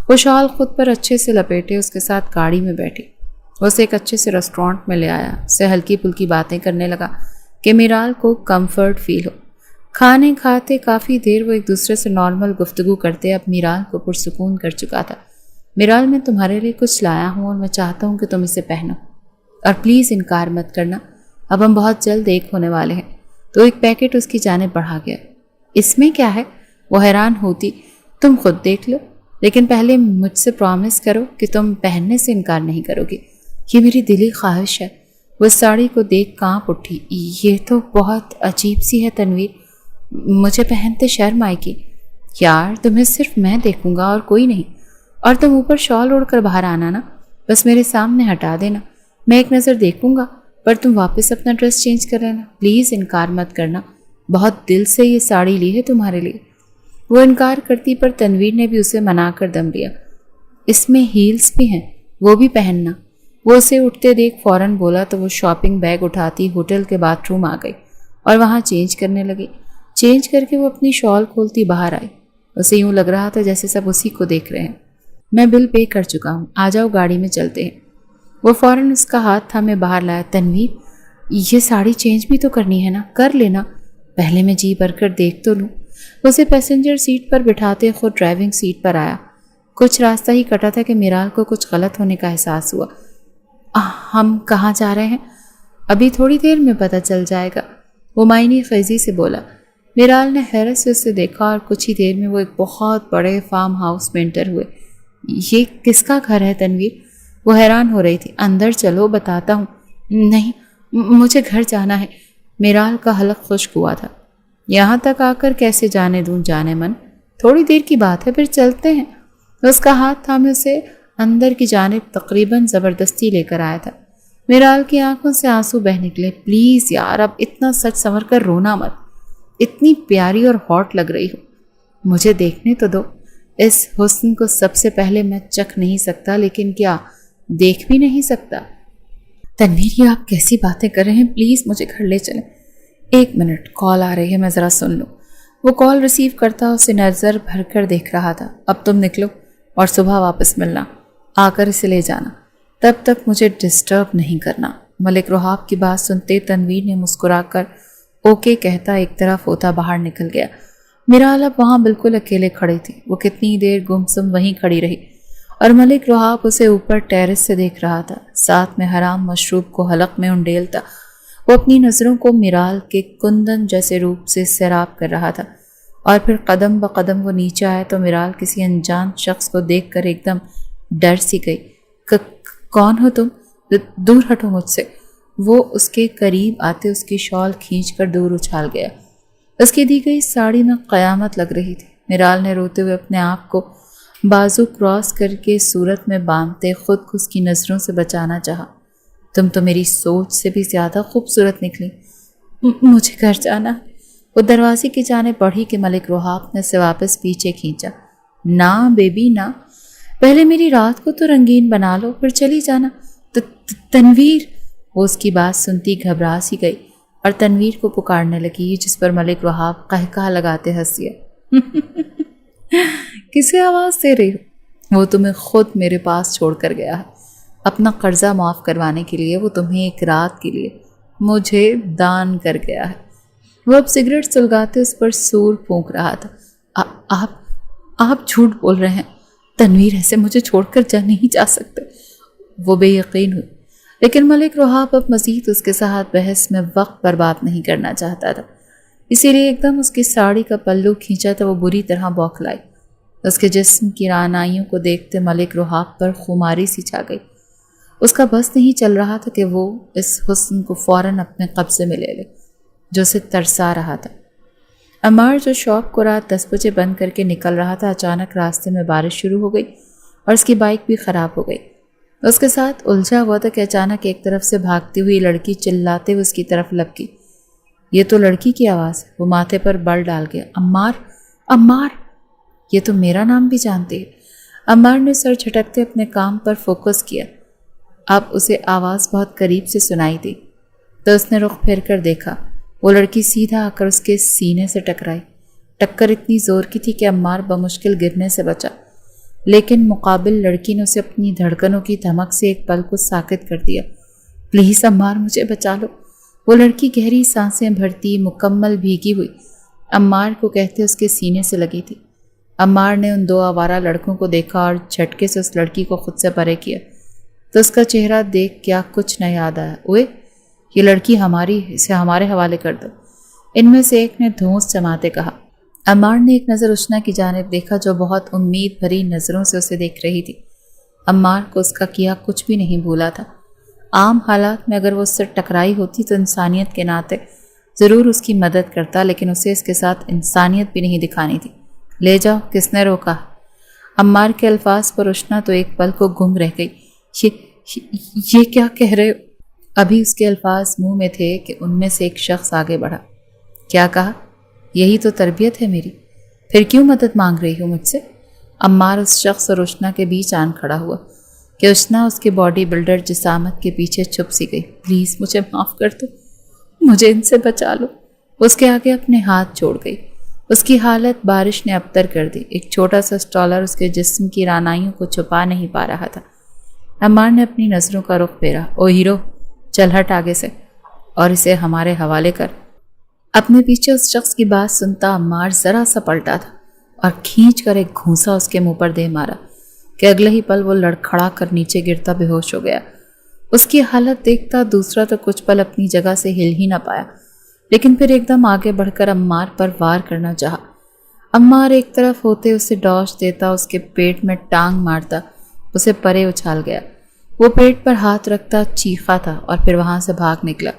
وہ شال خود پر اچھے سے لپیٹے اس کے ساتھ گاڑی میں بیٹھی، اسے ایک اچھے سے ریسٹورانٹ میں لے آیا، اسے ہلکی پھلکی باتیں کرنے لگا کہ میرال کو کمفرٹ فیل ہو۔ کھانے کھاتے کافی دیر وہ ایک دوسرے سے نارمل گفتگو کرتے اب میرال کو پرسکون کر چکا تھا۔ میرال، میں تمہارے لیے کچھ لایا ہوں اور میں چاہتا ہوں کہ تم اسے پہنو، اور پلیز انکار مت کرنا، اب ہم بہت جلد ایک ہونے والے ہیں۔ تو ایک پیکٹ اس کی جانب بڑھا گیا۔ اس میں کیا ہے؟ وہ حیران ہوتی۔ تم خود دیکھ لو۔ لیکن پہلے مجھ سے پرومس کرو کہ تم پہننے سے انکار نہیں کرو گے. یہ میری دلی خواہش ہے. وہ ساڑی کو دیکھ کانپ اٹھی. یہ تو بہت عجیب سی ہے تنویر, مجھے پہنتے شرم آئے گی. یار تمہیں صرف میں دیکھوں گا اور کوئی نہیں. اور تم اوپر شال اوڑھ کر باہر آنا نا, بس میرے سامنے ہٹا دینا, میں ایک نظر دیکھوں گا, پر تم واپس اپنا ڈریس چینج کر لینا. پلیز انکار مت کرنا, بہت دل سے یہ ساڑی لی ہے تمہارے لیے. وہ انکار کرتی پر تنویر نے بھی اسے منا کر دم لیا. اس میں ہیلز بھی ہیں, وہ بھی پہننا. وہ اسے اٹھتے دیکھ فوراً بولا تو وہ شاپنگ بیگ اٹھاتی ہوٹل کے باتھ روم آ گئی اور وہاں چینج کرنے لگی. چینج کر کے وہ اپنی شال کھولتی باہر آئی. اسے یوں لگ رہا تھا جیسے سب اسی کو دیکھ رہے ہیں. میں بل پے کر چکا ہوں, آ جاؤ گاڑی میں چلتے ہیں. وہ فوراً اس کا ہاتھ تھامے باہر لایا. تنویر یہ ساڑی چینج بھی تو کرنی ہے نا, کر لینا, پہلے میں جی بھر کر دیکھ تو لوں. اسے پیسنجر سیٹ پر بٹھاتے خود ڈرائیونگ سیٹ پر آیا. کچھ راستہ ہی کٹا تھا کہ میرال کو کچھ غلط ہونے کا احساس ہوا. ہم کہاں جا رہے ہیں؟ ابھی تھوڑی دیر میں پتہ چل جائے گا, وہ معنی خیزی سے بولا. میرال نے حیرت سے اسے دیکھا اور کچھ ہی دیر میں وہ ایک بہت بڑے فارم ہاؤس میں انٹر ہوئے. یہ کس کا گھر ہے تنویر؟ وہ حیران ہو رہی تھی. اندر چلو بتاتا ہوں. نہیں, مجھے گھر جانا ہے. میرال کا حلق خشک ہوا تھا. یہاں تک آ کر کیسے جانے دوں جانے من, تھوڑی دیر کی بات ہے, پھر چلتے ہیں. اس کا ہاتھ تھامے اسے اندر کی جانب تقریباً زبردستی لے کر آیا تھا. میرال کی آنکھوں سے آنسو بہہ نکلے. پلیز یار اب اتنا سچ سنور کر رونا مت, اتنی پیاری اور ہاٹ لگ رہی ہو, مجھے دیکھنے تو دو. اس حسن کو سب سے پہلے میں چکھ نہیں سکتا, لیکن کیا دیکھ بھی نہیں سکتا؟ تنویر یہ آپ کیسی باتیں کر رہے ہیں, پلیز مجھے گھر لے چلیں. ایک منٹ, کال آ رہی ہے, میں ذرا سن لوں. وہ کال ریسیو کرتا اسے نظر بھر کر دیکھ رہا تھا. اب تم نکلو اور صبح واپس ملنا, آ کر اسے لے جانا, تب تک مجھے ڈسٹرب نہیں کرنا. ملک رحاب کی بات سنتے تنویر نے مسکرا کر اوکے کہتا ایک طرف ہوتا باہر نکل گیا. میرال اب وہاں بالکل اکیلے کھڑے تھے. وہ کتنی دیر گمسم وہیں کھڑی رہی اور ملک رحاب اسے اوپر ٹیرس سے دیکھ رہا تھا, ساتھ میں حرام مشروب کو حلق میں انڈیلتا. وہ اپنی نظروں کو میرال کے کندن جیسے روپ سے سیراب کر رہا تھا. اور پھر قدم بقدم وہ نیچے آئے تو میرال کسی انجان شخص کو دیکھ کر ایک دم ڈر سی گئی. کون ہو تم؟ دور ہٹو مجھ سے. وہ اس کے قریب آتے اس کی شال کھینچ کر دور اچھال گیا. اس کی دی گئی ساڑی میں قیامت لگ رہی تھی. میرال نے روتے ہوئے اپنے آپ کو بازو کراس کر کے صورت میں باندھتے خود کو اس کی نظروں سے بچانا چاہا. تم تو میری سوچ سے بھی زیادہ خوبصورت نکلی. مجھے گھر جانا. وہ دروازے کی جانب بڑھی کہ ملک رحاب نے اسے واپس پیچھے کھینچا. نہ بیبی نہ, پہلے میری رات کو تو رنگین بنا لو, پھر چلی جانا. تنویر, وہ اس کی بات سنتی گھبرا سی گئی اور تنویر کو پکارنے لگی, جس پر ملک رحاب قہقہ لگاتے ہنس دیا. کسے آواز دے رہی ہو؟ وہ تمہیں خود میرے پاس چھوڑ کر گیا ہے, اپنا قرضہ معاف کروانے کے لیے. وہ تمہیں ایک رات کے لیے مجھے دان کر گیا ہے. وہ اب سگریٹ سلگاتے اس پر سور پھونک رہا تھا. آپ جھوٹ بول رہے ہیں تنویر, ایسے مجھے چھوڑ کر نہیں جا سکتے. وہ بے یقین ہوئی, لیکن ملک رحاب اب مزید اس کے ساتھ بحث میں وقت برباد نہیں کرنا چاہتا تھا. اسی لیے ایک دم اس کی ساڑی کا پلو کھینچا تو وہ بری طرح بوکھلائی. اس کے جسم کی رعنائیوں کو دیکھتے ملک رحاب پر خماری سی چھا گئی. اس کا بس نہیں چل رہا تھا کہ وہ اس حسن کو فوراً اپنے قبضے میں لے لے جو اسے ترسا رہا تھا. عمار جو شاپ کو رات 10 بجے بند کر کے نکل رہا تھا, اچانک راستے میں بارش شروع ہو گئی اور اس کی بائک بھی خراب ہو گئی. اس کے ساتھ الجھا ہوا تھا کہ اچانک ایک طرف سے بھاگتی ہوئی لڑکی چلاتے ہوئے اس کی طرف لپکی. یہ تو لڑکی کی آواز. وہ ماتھے پر بل ڈال گیا. عمار, عمار, یہ تو میرا نام بھی جانتے ہے. عمار نے سر جھٹکتے اپنے کام پر فوکس کیا. اب اسے آواز بہت قریب سے سنائی دی تو اس نے رخ پھیر کر دیکھا. وہ لڑکی سیدھا آ کر اس کے سینے سے ٹکرائی. ٹکر اتنی زور کی تھی کہ عمار بمشکل گرنے سے بچا, لیکن مقابل لڑکی نے اسے اپنی دھڑکنوں کی دھمک سے ایک پل کو ساکت کر دیا. پلیز عمار, مجھے بچا لو. وہ لڑکی گہری سانسیں بھرتی مکمل بھیگی ہوئی عمار کو کہتے اس کے سینے سے لگی تھی. عمار نے ان 2 آوارہ لڑکوں کو دیکھا اور جھٹکے سے اس لڑکی کو خود سے پرے کیا تو اس کا چہرہ دیکھ کیا کچھ نہ یاد آیا. اوئے, یہ لڑکی ہماری, اسے ہمارے حوالے کر دو. ان میں سے ایک نے دھونس جماتے کہا. عمار نے ایک نظر اشنا کی جانب دیکھا جو بہت امید بھری نظروں سے اسے دیکھ رہی تھی۔ عمار کو اس کا کیا کچھ بھی نہیں بھولا تھا۔ عام حالات میں اگر وہ اس سے ٹکرائی ہوتی تو انسانیت کے ناطے ضرور اس کی مدد کرتا، لیکن اسے اس کے ساتھ انسانیت بھی نہیں دکھانی تھی۔ لے جاؤ، کس نے روکا؟ عمار کے الفاظ پر اشنا تو ایک پل کو گم رہ گئی۔ یہ کیا کہہ رہے ہو؟ ابھی اس کے الفاظ منہ میں تھے کہ ان میں سے ایک شخص آگے بڑھا۔ کیا کہا؟ یہی تو تربیت ہے میری، پھر کیوں مدد مانگ رہی ہو مجھ سے؟ عمار اس شخص اور اشنا کے بیچ آن کھڑا ہوا کہ اشنا اس کے باڈی بلڈر جسامت کے پیچھے چھپ سی گئی۔ پلیز مجھے معاف کر دو، مجھے ان سے بچا لو۔ اس کے آگے اپنے ہاتھ چھوڑ گئی۔ اس کی حالت بارش نے ابتر کر دی۔ ایک چھوٹا سا اسٹالر اس کے جسم کی رانائیوں کو چھپا نہیں پا رہا تھا۔ عمار نے اپنی نظروں کا رخ پھیرا۔ او ہیرو، چل ہٹ آگے سے اور اسے ہمارے حوالے کر۔ اپنے پیچھے اس شخص کی بات سنتا عمار ذرا سا پلٹا تھا اور کھینچ کر ایک گھونسا اس کے منہ پر دے مارا کہ اگلے ہی پل وہ لڑکھڑا کر نیچے گرتا بے ہوش ہو گیا۔ اس کی حالت دیکھتا دوسرا تو کچھ پل اپنی جگہ سے ہل ہی نہ پایا، لیکن پھر ایک دم آگے بڑھ کر عمار پر وار کرنا چاہا۔ عمار ایک طرف ہوتے اسے ڈوش دیتا، اس کے پیٹ میں ٹانگ مارتا، اسے پرے اچھال گیا۔ وہ پیٹ پر ہاتھ رکھتا چیخا تھا اور پھر وہاں سے بھاگ نکلا۔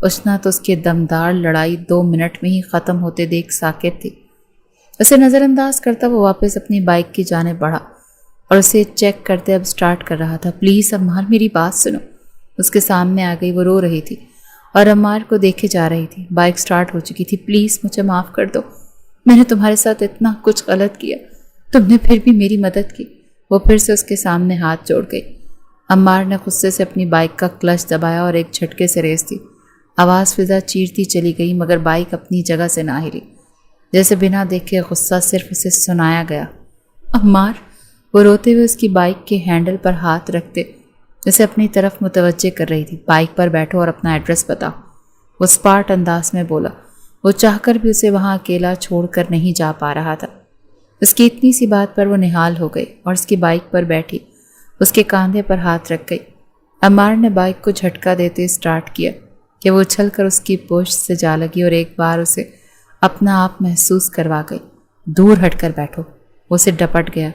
اشنا تو اس کی دمدار لڑائی 2 منٹ میں ہی ختم ہوتے دیکھ ساکت تھی۔ اسے نظر انداز کرتا وہ واپس اپنی بائک کی جانب بڑھا اور اسے چیک کرتے اب سٹارٹ کر رہا تھا۔ پلیز عمار میری بات سنو۔ اس کے سامنے آ گئی، وہ رو رہی تھی اور عمار کو دیکھے جا رہی تھی۔ بائک سٹارٹ ہو چکی تھی۔ پلیز مجھے معاف کر دو، میں نے تمہارے ساتھ اتنا کچھ غلط کیا، تم نے پھر بھی میری مدد کی۔ وہ پھر سے اس کے سامنے ہاتھ جوڑ گئی۔ عمار نے غصے سے اپنی بائک کا کلچ دبایا اور ایک جھٹکے سے ریس دی۔ آواز فضا چیرتی چلی گئی مگر بائک اپنی جگہ سے نہ ہلی، جیسے بنا دیکھے غصہ صرف اسے سنایا گیا۔ عمار، وہ روتے ہوئے اس کی بائک کے ہینڈل پر ہاتھ رکھتے اسے اپنی طرف متوجہ کر رہی تھی۔ بائک پر بیٹھو اور اپنا ایڈریس بتاؤ، وہ اسپارٹ انداز میں بولا۔ وہ چاہ کر بھی اسے وہاں اکیلا چھوڑ کر نہیں جا پا رہا تھا۔ اس کی اتنی سی بات پر وہ نہال ہو گئی اور اس کی بائک پر بیٹھی اس کے کاندھے پر ہاتھ رکھ گئی۔ عمار نے بائک کو جھٹکا دیتے سٹارٹ کیا کہ وہ اچھل کر اس کی پشت سے جا لگی اور ایک بار اسے اپنا آپ محسوس کروا گئی۔ دور ہٹ کر بیٹھو، وہ اسے ڈپٹ گیا۔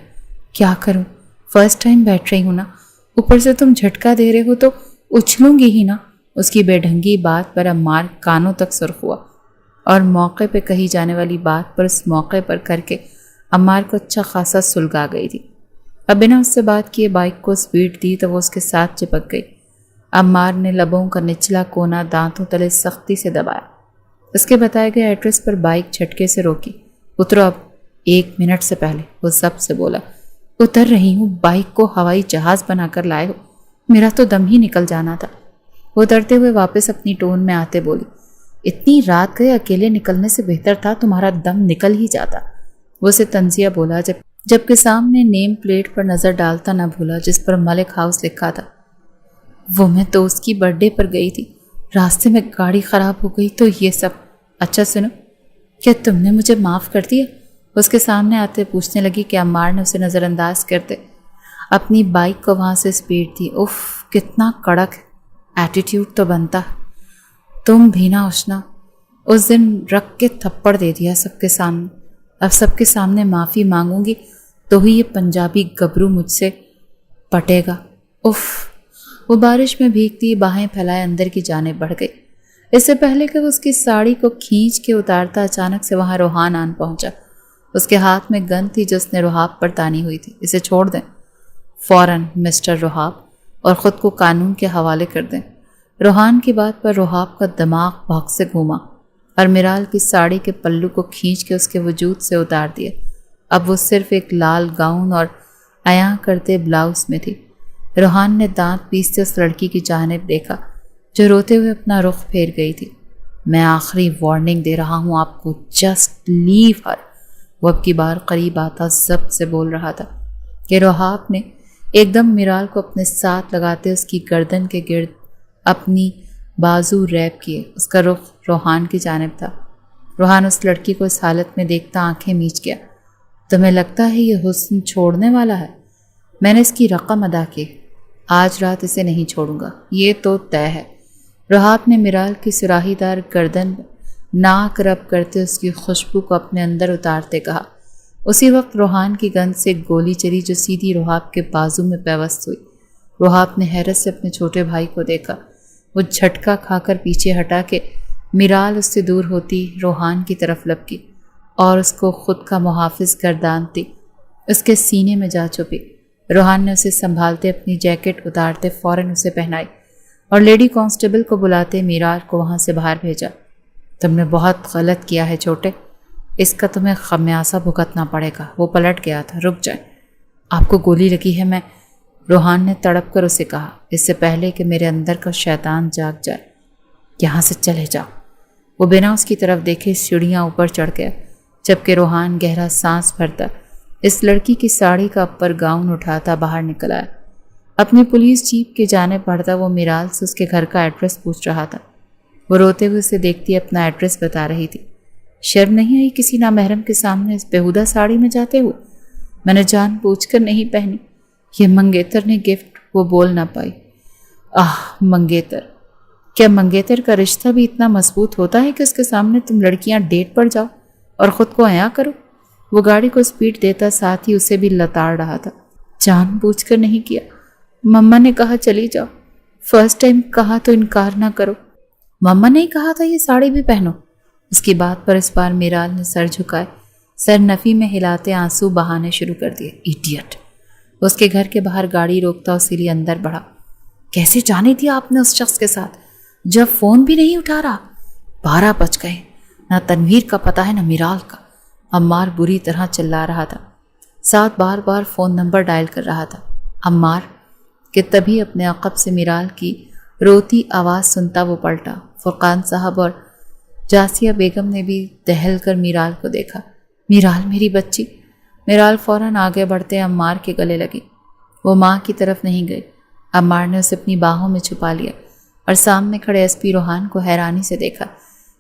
کیا کروں، فرسٹ ٹائم بیٹھ رہی ہوں نا، اوپر سے تم جھٹکا دے رہے ہو تو اچھلوں گی ہی نا۔ اس کی بے ڈھنگی بات پر عمار کانوں تک سرخ ہوا اور موقع پہ کہی جانے والی بات پر اس موقع پر کر کے عمار کو اچھا خاصا سلگا گئی تھی۔ اب بنا اس سے بات کیے بائک کو سپیڈ دی تو وہ اس کے ساتھ چپک گئی۔ عمار نے لبوں کا نچلا کونا دانتوں تلے سختی سے دبایا۔ اس کے بتائے گئے ایڈریس پر بائک جھٹکے سے روکی۔ اترو اب، 1 منٹ سے پہلے، وہ سب سے بولا۔ اتر رہی ہوں، بائک کو ہوائی جہاز بنا کر لائے ہو، میرا تو دم ہی نکل جانا تھا۔ وہ اترتے ہوئے واپس اپنی ٹون میں آتے بولی۔ اتنی رات گئے، اکیلے نکلنے سے بہتر تھا تمہارا دم نکل ہی جاتا۔ وہ اسے طنزیہ بولا جبکہ سامنے نیم پلیٹ پر نظر ڈالتا نہ بھولا جس پر ملک ہاؤس لکھا تھا۔ وہ میں تو اس کی برتھ ڈے پر گئی تھی، راستے میں گاڑی خراب ہو گئی تو یہ سب۔ اچھا سنو، کیا تم نے مجھے معاف کر دیا؟ اس کے سامنے آتے پوچھنے لگی کہ عمار نے اسے نظر انداز کرتے اپنی بائک کو وہاں سے سپیڈ دی۔ اف، کتنا کڑک ایٹیٹیوڈ تو بنتا۔ تم بھی نہ اشنا، اس دن رکھ کے تھپڑ دے دیا سب کے سامنے۔ اب سب کے سامنے معافی مانگوں گی تو ہی یہ پنجابی گبرو مجھ سے پٹے گا۔ اف، وہ بارش میں بھیگتی باہیں پھیلائے اندر کی جانب بڑھ گئی۔ اس سے پہلے کہ وہ اس کی ساڑی کو کھینچ کے اتارتا اچانک سے وہاں روحان آن پہنچا۔ اس کے ہاتھ میں گن تھی جو اس نے روحاب پر تانی ہوئی تھی۔ اسے چھوڑ دیں فوراً مسٹر روحاب، اور خود کو قانون کے حوالے کر دیں۔ روحان کی بات پر روحاب کا دماغ بھاگ سے گھوما اور میرال کی ساڑی کے پلو کو کھینچ کے اس کے وجود سے اتار دیا۔ اب وہ صرف ایک لال گاؤن اور عیاں کرتے بلاؤز میں تھی۔ روحان نے دانت پیستے اس لڑکی کی جانب دیکھا جو روتے ہوئے اپنا رخ پھیر گئی تھی۔ میں آخری وارننگ دے رہا ہوں آپ کو، جسٹ لیو ہر۔ وہ اب کی بار قریب آتا ضبط سے بول رہا تھا کہ روحاب نے ایک دم میرال کو اپنے ساتھ لگاتے اس کی گردن کے گرد اپنی بازو ریپ کیے۔ اس کا رخ روحان کی جانب تھا۔ روحان اس لڑکی کو اس حالت میں دیکھتا آنکھیں میچ گیا۔ تمہیں لگتا ہے یہ حسن چھوڑنے والا ہے؟ میں نے اس کی رقم ادا کی، آج رات اسے نہیں چھوڑوں گا، یہ تو طے ہے۔ روحاب نے میرال کی سراہی دار گردن ناک رب کرتے اس کی خوشبو کو اپنے اندر اتارتے کہا۔ اسی وقت روحان کی گند سے ایک گولی چلی جو سیدھی روحاب کے بازو میں پیوست ہوئی۔ روحاب نے حیرت سے اپنے چھوٹے بھائی کو دیکھا۔ وہ جھٹکا کھا کر پیچھے ہٹا کے میرال اس سے دور ہوتی روحان کی طرف لپکی اور اس کو خود کا محافظ گردانتی اس کے سینے میں جا چھپی۔ روحان نے اسے سنبھالتے اپنی جیکٹ اتارتے فوراً اسے پہنائی اور لیڈی کانسٹیبل کو بلاتے میرال کو وہاں سے باہر بھیجا۔ تم نے بہت غلط کیا ہے چھوٹے، اس کا تمہیں خمیازہ بھگتنا پڑے گا۔ وہ پلٹ گیا تھا۔ رک جائے، آپ کو گولی لگی ہے میں، روحان نے تڑپ کر اسے کہا، اس سے پہلے کہ میرے اندر کا شیطان جاگ جائے۔ یہاں سے چلے جاؤ۔ وہ بنا اس کی طرف دیکھے سیڑھیاں اوپر چڑھ گیا، جبکہ روحان گہرا سانس بھرتا اس لڑکی کی ساڑی کا اپر گاؤن اٹھاتا باہر نکل آیا۔ اپنی پولیس جیپ کے جانب بڑھتا وہ میرال سے اس کے گھر کا ایڈریس پوچھ رہا تھا۔ وہ روتے ہوئے اسے دیکھتی اپنا ایڈریس بتا رہی تھی۔ شرم نہیں آئی کسی نامحرم کے سامنے اس بےہودہ ساڑی میں جاتے ہوئے؟ میں نے جان بوجھ کر نہیں پہنی، یہ منگیتر نے گفٹ۔ وہ بول نہ پائی۔ منگیتر؟ کیا منگیتر کا رشتہ بھی اتنا مضبوط ہوتا ہے کہ اس کے سامنے تم لڑکیاں ڈیٹ پر جاؤ اور خود کو عیاں کرو؟ وہ گاڑی کو سپیڈ دیتا ساتھ ہی اسے بھی لتاڑ رہا تھا۔ جان بوجھ کر نہیں کیا، مما نے کہا چلی جاؤ، فرسٹ ٹائم کہا تو انکار نہ کرو۔ مما نے ہی کہا تھا یہ ساڑی بھی پہنو۔ اس کی بات پر اس بار میرال نے سر جھکائے، سر نفی میں ہلاتے آنسو بہانے شروع کر دیے۔ ایڈیٹ! اس کے گھر کے باہر گاڑی روکتا اسی لیے اندر بڑھا۔ کیسے جانے دیا آپ نے اس شخص کے ساتھ جب فون بھی نہیں اٹھا رہا؟ 12 بج گئے، نہ تنویر کا پتہ ہے نہ میرال کا۔ عمار بری طرح چلا رہا تھا، ساتھ بار بار فون نمبر ڈائل کر رہا تھا۔ عمار کہ تبھی اپنے عقب سے میرال کی روتی آواز سنتا وہ پلٹا۔ فرقان صاحب اور جاسیہ بیگم نے بھی دہل کر میرال کو دیکھا۔ میرال میری بچی! میرال فوراً آگے بڑھتے عمار کے گلے لگی۔ وہ ماں کی طرف نہیں گئی۔ عمار نے اسے اپنی باہوں میں چھپا لیا اور سامنے کھڑے ایس پی روحان کو حیرانی سے دیکھا،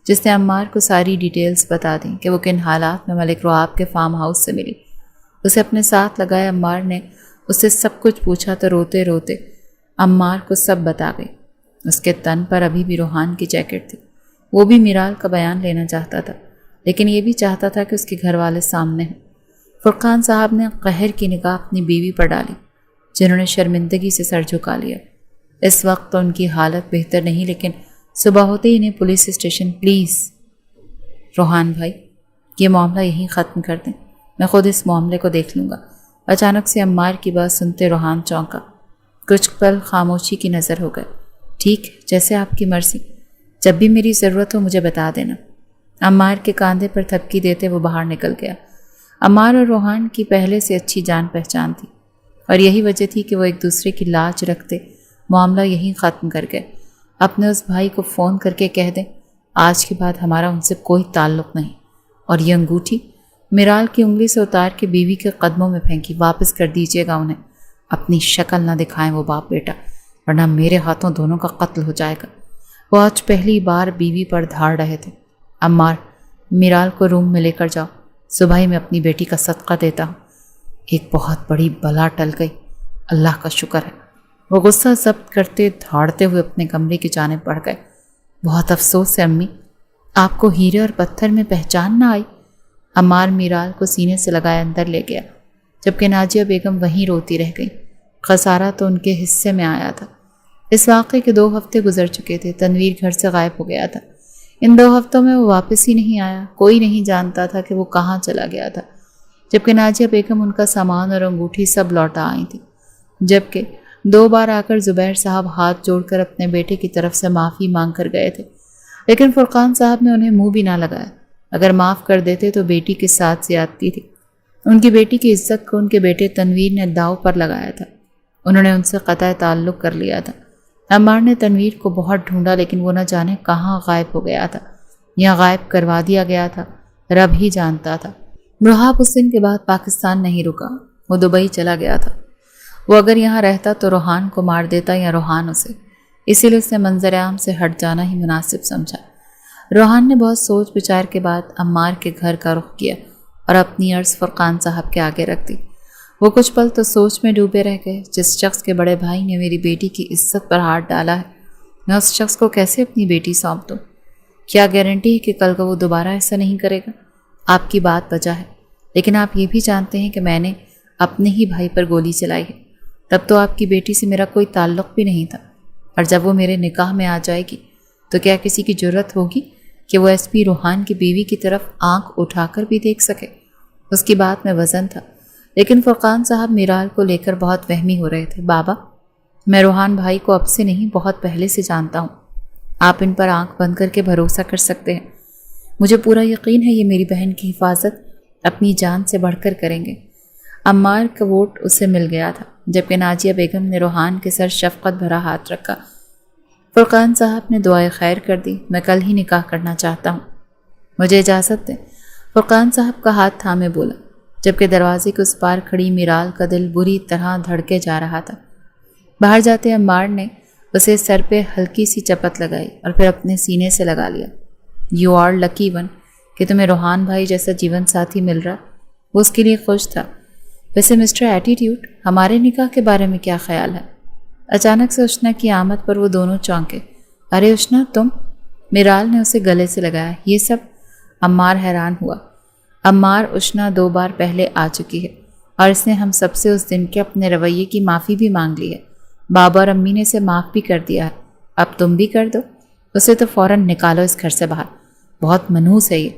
جس نے عمار کو ساری ڈیٹیلز بتا دیں کہ وہ کن حالات میں ملک روحاب کے فارم ہاؤس سے ملی۔ اسے اپنے ساتھ لگائے عمار نے اس سے سب کچھ پوچھا تو روتے روتے عمار کو سب بتا گئی۔ اس کے تن پر ابھی بھی روحان کی جیکٹ تھی۔ وہ بھی میرال کا بیان لینا چاہتا تھا، لیکن یہ بھی چاہتا تھا کہ اس کے گھر والے سامنے ہوں۔ فرقان صاحب نے قہر کی نگاہ اپنی بیوی پر ڈالی، جنہوں نے شرمندگی سے سر جھکا لیا۔ اس وقت تو ان کی حالت بہتر نہیں، لیکن صبح ہوتے ہی انہیں پولیس اسٹیشن۔ پلیز روحان بھائی، یہ معاملہ یہیں ختم کر دیں، میں خود اس معاملے کو دیکھ لوں گا۔ اچانک سے عمار کی بات سنتے روحان چونکا، کچھ پل خاموشی کی نظر ہو گئے۔ ٹھیک، جیسے آپ کی مرضی، جب بھی میری ضرورت ہو مجھے بتا دینا۔ عمار کے کاندھے پر تھپکی دیتے وہ باہر نکل گیا۔ عمار اور روحان کی پہلے سے اچھی جان پہچان تھی، اور یہی وجہ تھی کہ وہ ایک دوسرے کی لاج رکھتے معاملہ یہیں ختم کر گئے۔ اپنے اس بھائی کو فون کر کے کہہ دیں آج کے بعد ہمارا ان سے کوئی تعلق نہیں، اور یہ انگوٹھی میرال کی انگلی سے اتار کے بیوی کے قدموں میں پھینکی۔ واپس کر دیجیے گا انہیں، اپنی شکل نہ دکھائیں وہ باپ بیٹا، ورنہ میرے ہاتھوں دونوں کا قتل ہو جائے گا۔ وہ آج پہلی بار بیوی پر دھاڑ رہے تھے۔ عمار، میرال کو روم میں لے کر جاؤ، صبح ہی میں اپنی بیٹی کا صدقہ دیتا ہوں۔ ایک بہت بڑی بلا ٹل گئی، اللہ کا شکر ہے۔ وہ غصہ ضبط کرتے دھاڑتے ہوئے اپنے کمرے کی جانب بڑھ گئے۔ بہت افسوس ہے امی، آپ کو ہیرے اور پتھر میں پہچان نہ آئی۔ عمار میرال کو سینے سے لگائے اندر لے گیا، جبکہ ناجیہ بیگم وہیں روتی رہ گئی۔ خسارہ تو ان کے حصے میں آیا تھا۔ اس واقعے کے 2 ہفتے گزر چکے تھے۔ تنویر گھر سے غائب ہو گیا تھا۔ ان 2 ہفتوں میں وہ واپس ہی نہیں آیا۔ کوئی نہیں جانتا تھا کہ وہ کہاں چلا گیا تھا، جبکہ ناجیہ بیگم ان کا سامان اور انگوٹھی سب لوٹا آئی تھی، جبکہ 2 بار آ کر زبیر صاحب ہاتھ جوڑ کر اپنے بیٹے کی طرف سے معافی مانگ کر گئے تھے، لیکن فرقان صاحب نے انہیں منہ بھی نہ لگایا۔ اگر معاف کر دیتے تو بیٹی کے ساتھ زیادتی تھی۔ ان کی بیٹی کی عزت کو ان کے بیٹے تنویر نے داؤ پر لگایا تھا۔ انہوں نے ان سے قطع تعلق کر لیا تھا۔ عمار نے تنویر کو بہت ڈھونڈا، لیکن وہ نہ جانے کہاں غائب ہو گیا تھا، یا غائب کروا دیا گیا تھا، رب ہی جانتا تھا۔ روحاب اس دن کے بعد پاکستان نہیں رکا، وہ دبئی چلا گیا تھا۔ وہ اگر یہاں رہتا تو روحان کو مار دیتا یا روحان اسے، اسی لیے اس نے منظر عام سے ہٹ جانا ہی مناسب سمجھا۔ روحان نے بہت سوچ بچار کے بعد عمار کے گھر کا رخ کیا اور اپنی عرض فرقان صاحب کے آگے رکھ دی۔ وہ کچھ پل تو سوچ میں ڈوبے رہ گئے، جس شخص کے بڑے بھائی نے میری بیٹی کی عزت پر ہاتھ ڈالا ہے، میں اس شخص کو کیسے اپنی بیٹی سونپ دوں؟ کیا گارنٹی ہے کہ کل کو وہ دوبارہ ایسا نہیں کرے گا؟ آپ کی بات بجا ہے، لیکن آپ یہ بھی جانتے ہیں کہ میں نے اپنے ہی بھائی پر گولی چلائی ہے۔ تب تو آپ کی بیٹی سے میرا کوئی تعلق بھی نہیں تھا، اور جب وہ میرے نکاح میں آ جائے گی تو کیا کسی کی جرت ہوگی کہ وہ ایس پی روحان کی بیوی کی طرف آنکھ اٹھا کر بھی دیکھ سکے؟ اس کی بات میں وزن تھا، لیکن فرقان صاحب میرال کو لے کر بہت وہمی ہو رہے تھے۔ بابا، میں روحان بھائی کو اب سے نہیں، بہت پہلے سے جانتا ہوں۔ آپ ان پر آنکھ بند کر کے بھروسہ کر سکتے ہیں۔ مجھے پورا یقین ہے یہ میری بہن کی حفاظت اپنی جان سے بڑھ کر کریں گے۔ عمار کا ووٹ اسے مل گیا تھا، جبکہ ناجیہ بیگم نے روحان کے سر شفقت بھرا ہاتھ رکھا۔ فرقان صاحب نے دعائے خیر کر دی۔ میں کل ہی نکاح کرنا چاہتا ہوں، مجھے اجازت دیں، فرقان صاحب کا ہاتھ تھامے بولا، جبکہ دروازے کے اس پار کھڑی میرال کا دل بری طرح دھڑکے جا رہا تھا۔ باہر جاتے عمار نے اسے سر پہ ہلکی سی چپت لگائی اور پھر اپنے سینے سے لگا لیا۔ یو آر لکی ون کہ تمہیں روحان بھائی جیسا جیون ساتھی مل رہا۔ وہ اس کے لیے خوش تھا۔ ویسے مسٹر ایٹیٹیوڈ، ہمارے نکاح کے بارے میں کیا خیال ہے؟ اچانک سے اشنا کی آمد پر وہ دونوں چونکے۔ ارے اشنا، تم؟ میرال نے اسے گلے سے لگایا۔ یہ سب؟ عمار حیران ہوا۔ عمار، اشنا 2 بار پہلے آ چکی ہے اور اس نے ہم سب سے اس دن کے اپنے رویے کی معافی بھی مانگ لی ہے۔ بابا اور امی نے اسے معاف بھی کر دیا ہے، اب تم بھی کر دو۔ اسے تو فوراً نکالو اس گھر سے باہر، بہت منحوس ہے یہ۔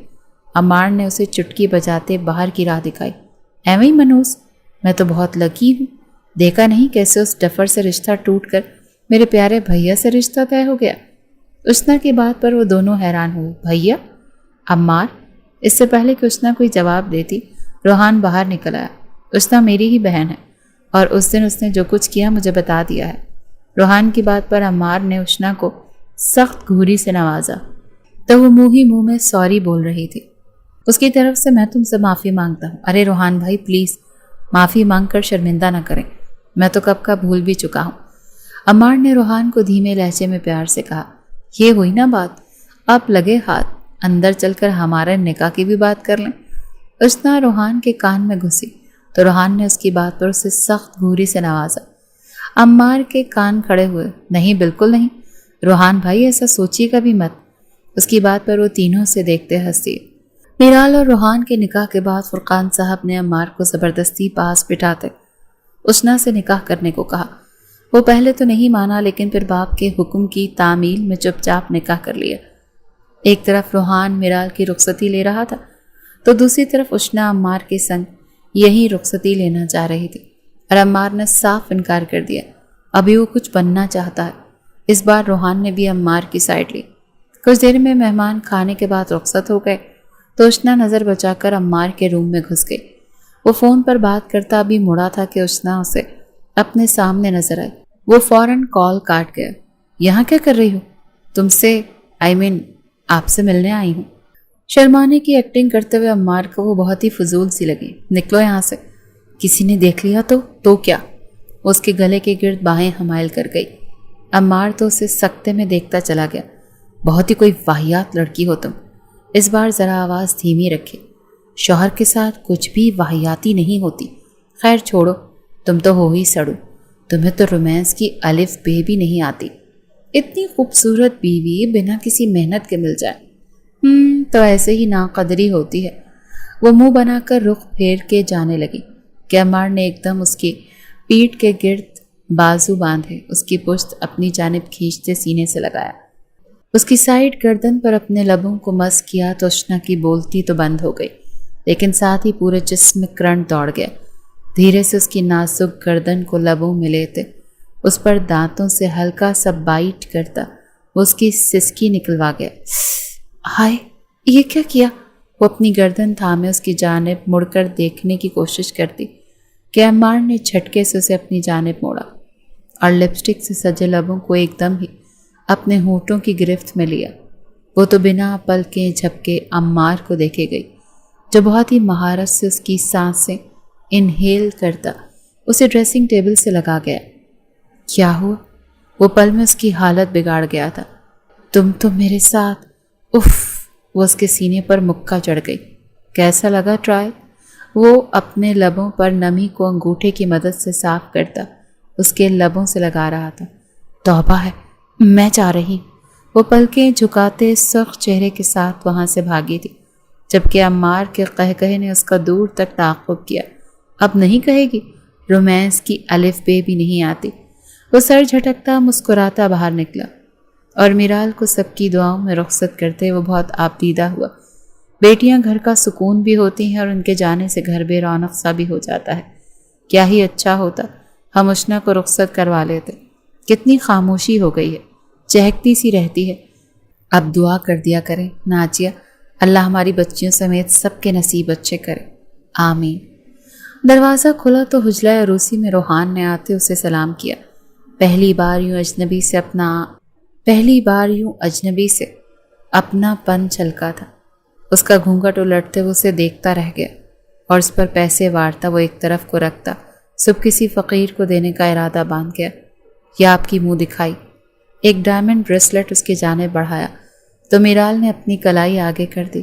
عمار نے اسے چٹکی بجاتے باہر کی راہ دکھائی۔ ایویں ہی منحوس؟ میں تو بہت لکی ہوں، دیکھا نہیں کیسے اس ڈفر سے رشتہ ٹوٹ کر میرے پیارے بھیا سے رشتہ طے ہو گیا۔ اشنا کی بات پر وہ دونوں حیران ہوئے۔ بھیا؟ عمار؟ اس سے پہلے کہ اشنا کوئی جواب دیتی، روحان باہر نکل آیا۔ اشنا میری ہی بہن ہے، اور اس دن اس نے جو کچھ کیا مجھے بتا دیا ہے۔ روحان کی بات پر عمار نے اشنا کو سخت گھوری سے نوازا تو وہ منہ ہی منہ میں سوری بول رہی تھی۔ اس کی طرف سے میں تم سے معافی مانگتا ہوں۔ ارے روحان بھائی پلیز، معافی مانگ کر شرمندہ نہ کریں، میں تو کب کا بھول بھی چکا ہوں۔ عمار نے روحان کو دھیمے لہجے میں پیار سے کہا۔ یہ ہوئی نا بات، اب لگے ہاتھ، اندر چل کر ہمارے نکاح کی بھی بات کر لیں۔ اشنا روحان کے کان میں گھسی تو روحان نے اس کی بات پر اسے سخت گھوری سے نوازا۔ عمار کے کان کھڑے ہوئے۔ نہیں، بالکل نہیں، روحان بھائی ایسا سوچیے گا بھی مت۔ اس کی بات پر وہ تینوں سے دیکھتے ہنسی۔ میرال اور روحان کے نکاح کے بعد فرقان صاحب نے عمار کو زبردستی پاس بٹھاتے اشنا سے نکاح کرنے کو کہا۔ وہ پہلے تو نہیں مانا، لیکن پھر باپ کے حکم کی تعمیل میں چپ چاپ نکاح کر لیا۔ ایک طرف روحان میرال کی رخصتی لے رہا تھا تو دوسری طرف اشنا عمار کے سنگ یہی رخصتی لینا چاہ رہی تھی، اور عمار نے صاف انکار کر دیا۔ ابھی وہ کچھ بننا چاہتا ہے۔ اس بار روحان نے بھی عمار کی سائڈ لی۔ کچھ دیر میں مہمان کھانے کے بعد رخصت ہو گئے تو اشنا نظر بچا کر عمار کے روم میں گھس گئی۔ وہ فون پر بات کرتا ابھی مڑا تھا کہ اشنا اسے اپنے سامنے نظر آئی۔ وہ فوراً کال کاٹ گیا۔ یہاں کیا کر رہی ہو؟ تم سے آپ سے ملنے آئی ہوں۔ شرمانے کی ایکٹنگ کرتے ہوئے عمار کو وہ بہت ہی فضول سی لگی۔ نکلو یہاں سے، کسی نے دیکھ لیا تو کیا؟ وہ اس کے گلے کے گرد باہیں حمائل کر گئی۔ عمار تو اسے سکتے میں دیکھتا چلا گیا۔ بہت ہی کوئی واہیات لڑکی ہو تم۔ اس بار ذرا آواز دھیمی رکھے، شوہر کے ساتھ کچھ بھی واہیاتی نہیں ہوتی۔ خیر چھوڑو، تم تو ہو ہی سڑو، تمہیں تو رومانس کی الف بے بھی نہیں آتی۔ اتنی خوبصورت بیوی بنا کسی محنت کے مل جائے تو ایسے ہی ناقدری ہوتی ہے۔ وہ منہ بنا کر رخ پھیر کے جانے لگی کہ عمار نے ایک دم اس کی پیٹھ کے گرد بازو باندھے اس کی پشت اپنی جانب کھینچتے سینے سے لگایا۔ اس کی سائیڈ گردن پر اپنے لبوں کو مس کیا تو اشنا کی بولتی تو بند ہو گئی، لیکن ساتھ ہی پورے جسم میں کرنٹ دوڑ گیا۔ دھیرے سے اس کی نازک گردن کو لبوں میں لیتے اس پر دانتوں سے ہلکا سا بائٹ کرتا وہ اس کی سسکی نکلوا گیا۔ ہائے، یہ کیا کیا؟ وہ اپنی گردن تھامے اس کی جانب مڑ کر دیکھنے کی کوشش کرتی کہ عمار نے جھٹکے سے اسے اپنی جانب موڑا اور لپسٹک سے سجے لبوں کو ایک دم ہی اپنے ہونٹوں کی گرفت میں لیا۔ وہ تو بنا پلکیں جھپکے عمار کو دیکھے گئی، جو بہت ہی مہارت سے اس کی سانسیں انہیل کرتا اسے ڈریسنگ ٹیبل سے لگا گیا۔ کیا ہوا؟ وہ پل میں اس کی حالت بگاڑ گیا تھا۔ تم تو میرے ساتھ اف! وہ اس کے سینے پر مکہ چڑھ گئی۔ کیسا لگا ٹرائل؟ وہ اپنے لبوں پر نمی کو انگوٹھے کی مدد سے صاف کرتا اس کے لبوں سے لگا رہا تھا۔ توبہ ہے، میں چاہ رہی۔ وہ پلکیں جھکاتے سرخ چہرے کے ساتھ وہاں سے بھاگی تھی، جبکہ عمار کے قہقہے نے اس کا دور تک تعاقب کیا۔ اب نہیں کہے گی؟ رومانس کی الف بے بھی نہیں آتی۔ وہ سر جھٹکتا مسکراتا باہر نکلا، اور میرال کو سب کی دعاؤں میں رخصت کرتے وہ بہت آبدیدہ ہوا۔ بیٹیاں گھر کا سکون بھی ہوتی ہیں، اور ان کے جانے سے گھر بے رونق سا بھی ہو جاتا ہے۔ کیا ہی اچھا ہوتا ہم اشنا کو رخصت کروا لیتے۔ کتنی خاموشی ہو گئی ہے، چہکتی سی رہتی ہے۔ اب دعا کر دیا کریں ناجیہ، اللہ ہماری بچیوں سمیت سب کے نصیب اچھے کرے، آمین۔ دروازہ کھلا تو حجلہ عروسی میں روحان نے آتے اسے سلام کیا۔ پہلی بار یوں اجنبی سے اپنا پن چھلکا تھا۔ اس کا گھونگھٹ الٹتے وہ اسے دیکھتا رہ گیا، اور اس پر پیسے وارتا وہ ایک طرف کو رکھتا صبح کسی فقیر کو دینے کا ارادہ باندھ گیا۔ یا آپ کی منہ دکھائی، ایک ڈائمنڈ بریسلٹ اس کی جانب بڑھایا تو میرال نے اپنی کلائی آگے کر دی۔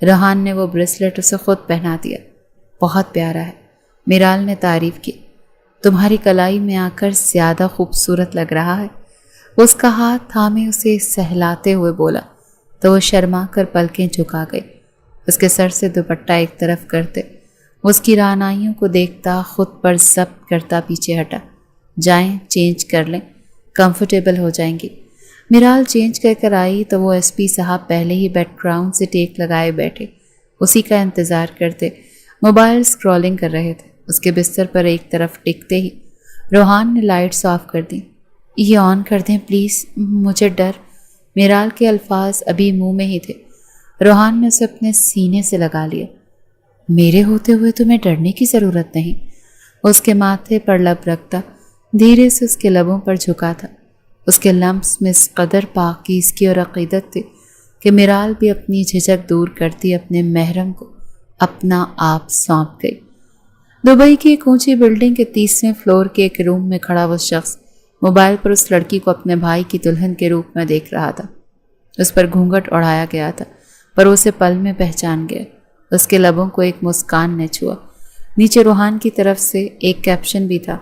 روحان نے وہ بریسلٹ اسے خود پہنا دیا۔ بہت پیارا ہے، میرال نے تعریف کی۔ تمہاری کلائی میں آ کر زیادہ خوبصورت لگ رہا ہے۔ وہ اس کا ہاتھ تھامے اسے سہلاتے ہوئے بولا تو وہ شرما کر پلکیں جھکا گئی۔ اس کے سر سے دوپٹہ ایک طرف کرتے وہ اس کی رعنائیوں کو دیکھتا خود پر ضبط کرتا پیچھے ہٹا۔ جائیں چینج کر لیں، کمفرٹیبل ہو جائیں گی۔ میرال چینج کر کر آئی تو وہ ایس پی صاحب پہلے ہی بیک گراؤنڈ سے ٹیک لگائے بیٹھے اسی کا انتظار کرتے موبائل اسکرولنگ کر رہے تھے۔ اس کے بستر پر ایک طرف ٹکتے ہی روحان نے لائٹس آف کر دیں۔ یہ آن کر دیں پلیز، مجھے ڈر۔ میرال کے الفاظ ابھی منہ میں ہی تھے۔ روحان نے اسے اپنے سینے سے لگا لیا۔ میرے ہوتے ہوئے تمہیں ڈرنے کی ضرورت نہیں۔ اس کے ماتھے پر لب رکھتا دھیرے سے اس کے لبوں پر جھکا تھا۔ اس کے لمس میں اس قدر پاکیزگی اور عقیدت تھی کہ میرال بھی اپنی جھجک دور کرتی اپنے محرم کو اپنا آپ سونپ گئی۔ دبئی کی ایک اونچی بلڈنگ کے 30ویں فلور کے ایک روم میں کھڑا وہ شخص موبائل پر اس لڑکی کو اپنے بھائی کی دلہن کے روپ میں دیکھ رہا تھا۔ اس پر گھونگھٹ اڑایا گیا تھا، پر اسے پل میں پہچان گیا۔ اس کے لبوں کو ایک مسکان نے چھوا۔ نیچے روحان کی طرف سے ایک کیپشن بھی تھا،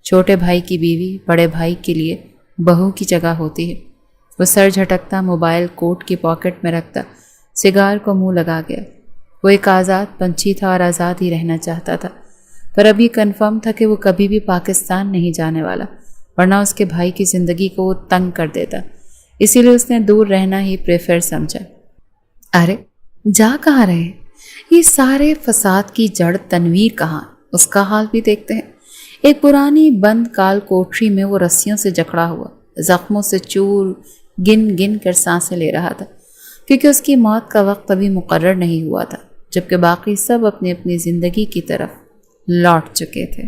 چھوٹے بھائی کی بیوی بڑے بھائی کے لیے بہو کی جگہ ہوتی ہے۔ وہ سر جھٹکتا موبائل کوٹ کی پاکٹ میں رکھتا سگار کو منہ لگا گیا۔ وہ ایک آزاد پنچھی تھا اور آزاد ہی رہنا چاہتا تھا، پر اب یہ کنفرم تھا کہ وہ کبھی بھی پاکستان نہیں جانے والا، ورنہ اس کے بھائی کی زندگی کو وہ تنگ کر دیتا۔ اسی لیے اس نے دور رہنا ہی پریفر سمجھا۔ ارے جا کہاں رہے؟ یہ سارے فساد کی جڑ تنویر کہاں؟ اس کا حال بھی دیکھتے ہیں۔ ایک پرانی بند کال کوٹری میں وہ رسیوں سے جکڑا ہوا زخموں سے چور گن گن کر سانسیں لے رہا تھا، کیونکہ اس کی موت کا وقت ابھی مقرر نہیں ہوا تھا، جبکہ باقی سب اپنی اپنی زندگی کی طرف لوٹ چکے تھے۔